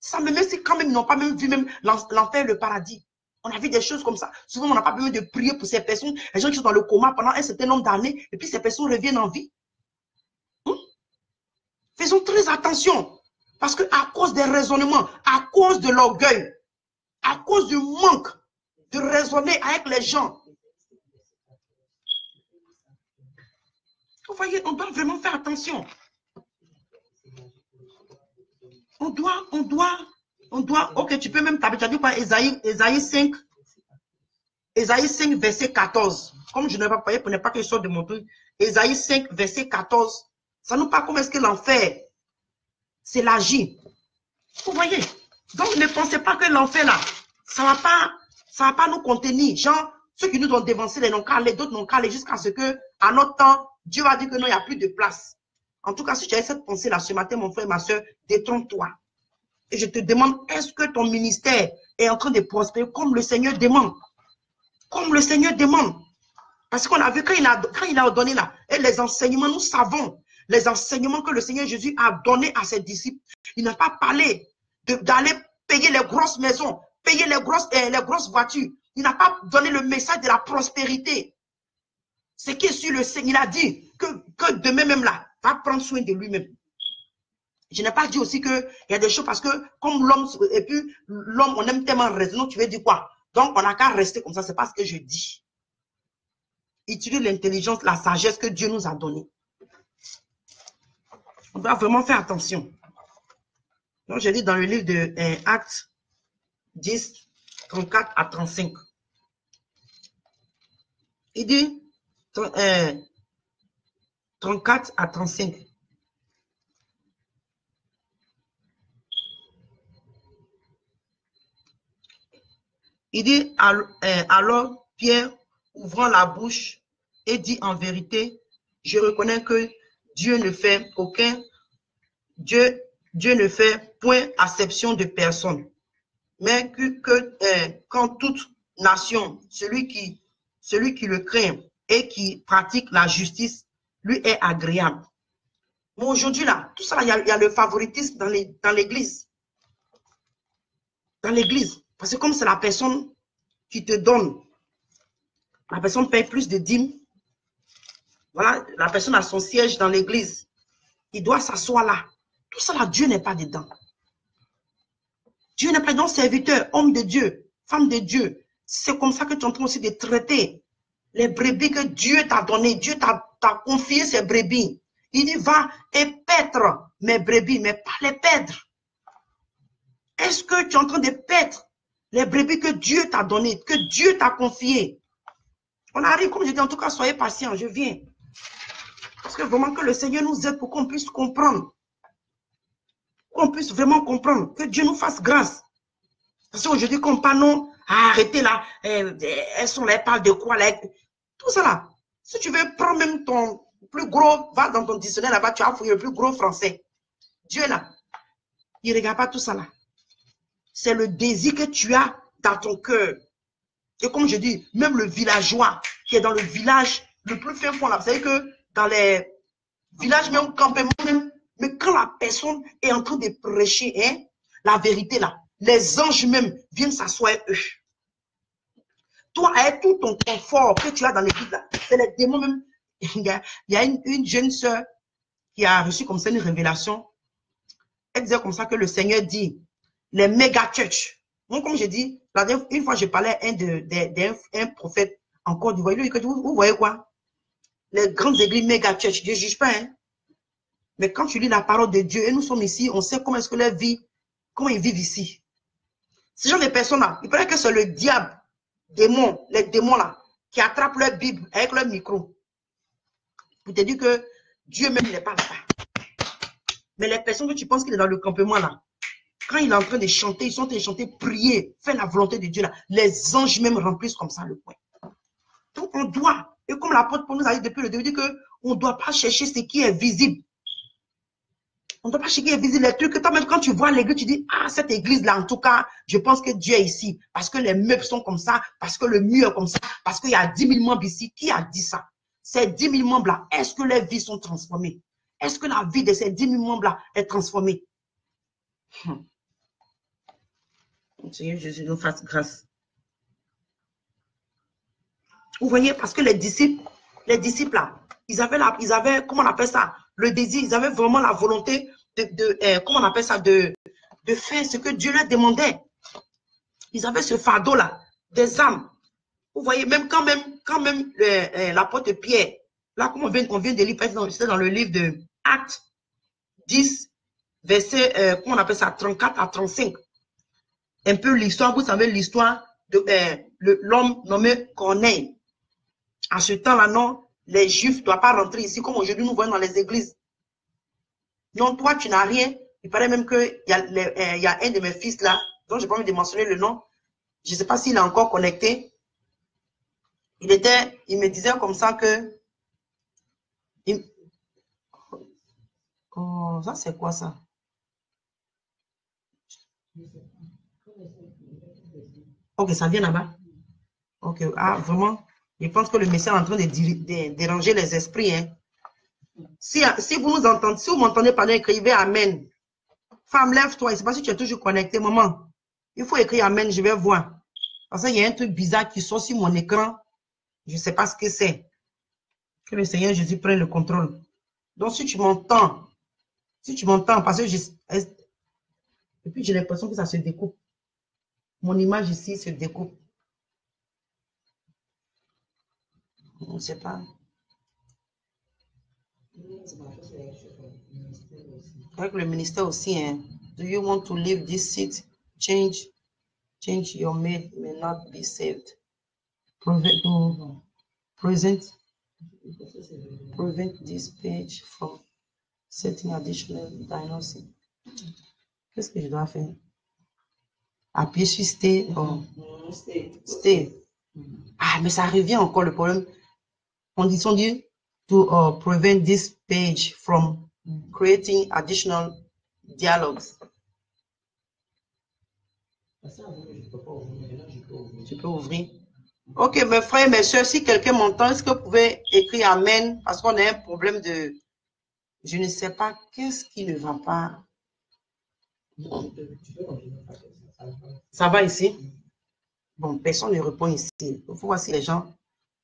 Speaker 2: Ça, même si quand même ils n'ont pas même vu même l'enfer, le paradis. On a vu des choses comme ça. Souvent, on n'a pas besoin de prier pour ces personnes. Les gens qui sont dans le coma pendant un certain nombre d'années, et puis ces personnes reviennent en vie. Faisons très attention. Parce qu'à cause des raisonnements, à cause de l'orgueil, à cause du manque de raisonner avec les gens, vous voyez, on doit vraiment faire attention. On doit, ok, tu peux même taper, tu as dit quoi, Ésaïe 5, verset 14. Comme je ne vais pas parler pour ne pas que je sorte de mon truc. Ésaïe 5, verset 14. Ça nous parle comment est-ce que l'enfer, c'est l'agir. Vous voyez? Donc, ne pensez pas que l'enfer, là, ça va pas nous contenir. Genre, ceux qui nous ont dévancé, les n'ont qu'à aller, d'autres n'ont qu'à aller jusqu'à ce que, à notre temps, Dieu va dire que non, il n'y a plus de place. En tout cas, si tu as cette pensée-là ce matin, mon frère, ma soeur, détrompe-toi. Et je te demande, est-ce que ton ministère est en train de prospérer comme le Seigneur demande? Comme le Seigneur demande. Parce qu'on a vu quand il a ordonné là, et les enseignements, nous savons, les enseignements que le Seigneur Jésus a donnés à ses disciples. Il n'a pas parlé d'aller payer les grosses maisons, payer les grosses voitures. Il n'a pas donné le message de la prospérité. Ce qui est sur le Seigneur, il a dit que demain même là, va prendre soin de lui-même. Je n'ai pas dit aussi qu'il y a des choses parce que comme l'homme, et puis l'homme, on aime tellement raisonner, tu veux dire quoi? Donc, on n'a qu'à rester comme ça, c'est pas ce que je dis. Utilise l'intelligence, la sagesse que Dieu nous a donnée. On doit vraiment faire attention. Donc, j'ai dit dans le livre de Actes 10, 34 à 35. Il dit 34 à 35. Il dit, alors Pierre, ouvrant la bouche, et dit en vérité, je reconnais que Dieu ne fait Dieu ne fait point acception de personne, mais quand toute nation, celui qui le craint et qui pratique la justice, lui est agréable. Mais aujourd'hui, là, tout ça, il y a le favoritisme dans l'église. Dans l'église. Parce que comme c'est la personne qui te donne, la personne paye plus de dîmes. Voilà, la personne a son siège dans l'église. Il doit s'asseoir là. Tout ça là, Dieu n'est pas dedans. Dieu n'est pas dedans, serviteur, homme de Dieu, femme de Dieu. C'est comme ça que tu es en train aussi de traiter les brebis que Dieu t'a donné. Dieu t'a confié ces brebis. Il dit, va et paître mes brebis, mais pas les perdre. Est-ce que tu es en train de paître les brebis que Dieu t'a donné, que Dieu t'a confié? On arrive, comme je dis, en tout cas, soyez patients, je viens. Parce que vraiment que le Seigneur nous aide pour qu'on puisse comprendre. Qu'on puisse vraiment comprendre. Que Dieu nous fasse grâce. Parce qu'aujourd'hui, comme pas non, arrêtez là. Elles sont là, elles parlent de quoi là? Tout ça là. Si tu veux prendre même ton plus gros, va dans ton dictionnaire là-bas, tu vas fouiller le plus gros français. Dieu là, il ne regarde pas tout ça là. C'est le désir que tu as dans ton cœur. Et comme je dis, même le villageois qui est dans le village le plus fin fond là, vous savez que dans les villages, même campements, même, mais quand la personne est en train de prêcher hein, la vérité là, les anges même viennent s'asseoir eux. Toi, avec tout ton confort que tu as dans l'église là, c'est les démons même. Il y a une jeune sœur qui a reçu comme ça une révélation. Elle disait comme ça que le Seigneur dit, les méga church. Donc, comme je dis, une fois je parlais à un prophète en Côte d'Ivoire. Il dit, vous voyez quoi? Les grandes églises méga church, Dieu ne juge pas. Hein? Mais quand tu lis la parole de Dieu, et nous sommes ici, on sait comment est-ce que leur vie, comment ils vivent ici. Ces gens de personnes-là, il paraît que c'est le diable, démon, les démons là, qui attrapent leur Bible avec leur micro. Pour te dire que Dieu même n'est pas là. Mais les personnes que tu penses qu'il est dans le campement là, quand il est en train de chanter, ils sont en train de chanter, prier, faire la volonté de Dieu là, les anges même remplissent comme ça le coin. Donc on doit, et comme l'apôtre Paul nous a dit depuis le début, dit qu'on ne doit pas chercher ce qui est visible. On ne doit pas chercher ce qui est visible. Les trucs que toi-même, quand tu vois l'église, tu dis, ah, cette église-là, en tout cas, je pense que Dieu est ici. Parce que les meubles sont comme ça, parce que le mur est comme ça, parce qu'il y a 10 000 membres ici. Qui a dit ça? Ces 10 000 membres-là, est-ce que leurs vies sont transformées? Est-ce que la vie de ces 10 000 membres-là est transformée? Seigneur Jésus nous fasse grâce. Vous voyez, parce que les disciples là, ils avaient, comment on appelle ça, le désir, ils avaient vraiment la volonté comment on appelle ça, de faire ce que Dieu leur demandait. Ils avaient ce fardeau là, des âmes. Vous voyez, même quand même l'apôtre Pierre, là, comme on vient de lire, c'est dans le livre de Actes 10, verset, comment on appelle ça, 34 à 35. Un peu l'histoire, vous savez l'histoire de l'homme nommé Corneille. En ce temps-là, non, les Juifs ne doivent pas rentrer ici, comme aujourd'hui nous voyons dans les églises. Non, toi, tu n'as rien. Il paraît même qu'il y a un de mes fils là, dont je n'ai pas envie de mentionner le nom. Je ne sais pas s'il est encore connecté. Il me disait comme ça que... Oh, ça c'est quoi ça? Ok, ça vient là-bas. Ok, ah, vraiment, je pense que le message est en train de déranger les esprits. Hein. Si vous nous entendez, si vous m'entendez parler, écrivez Amen. Femme, lève-toi. Je ne sais pas si tu es toujours connecté, maman. Il faut écrire Amen, je vais voir. Parce qu'il y a un truc bizarre qui sort sur mon écran. Je ne sais pas ce que c'est. Que le Seigneur Jésus prenne le contrôle. Donc, si tu m'entends, parce que et puis j'ai l'impression que ça se découpe. Mon image ici se découpe. Je ne sais pas. Avec le ministère aussi, hein. Do you want to leave this seat? Change your may not be saved. Prevent this page from setting additional diagnosis. Qu'est-ce que je dois faire? Appuyer sur stay. Stay. Ah, mais ça revient encore le problème. On dit to prevent this page from creating additional dialogues. tu peux ouvrir. Ok, mes frères et mes soeurs, si quelqu'un m'entend, est-ce que vous pouvez écrire Amen? Parce qu'on a un problème de... Je ne sais pas qu'est-ce qui ne va pas. Ça va ici? Bon, personne ne répond ici. Il faut voir si les gens...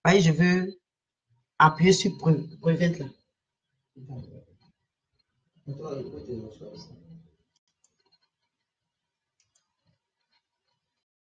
Speaker 2: Voyez, je veux appuyer sur prevent là.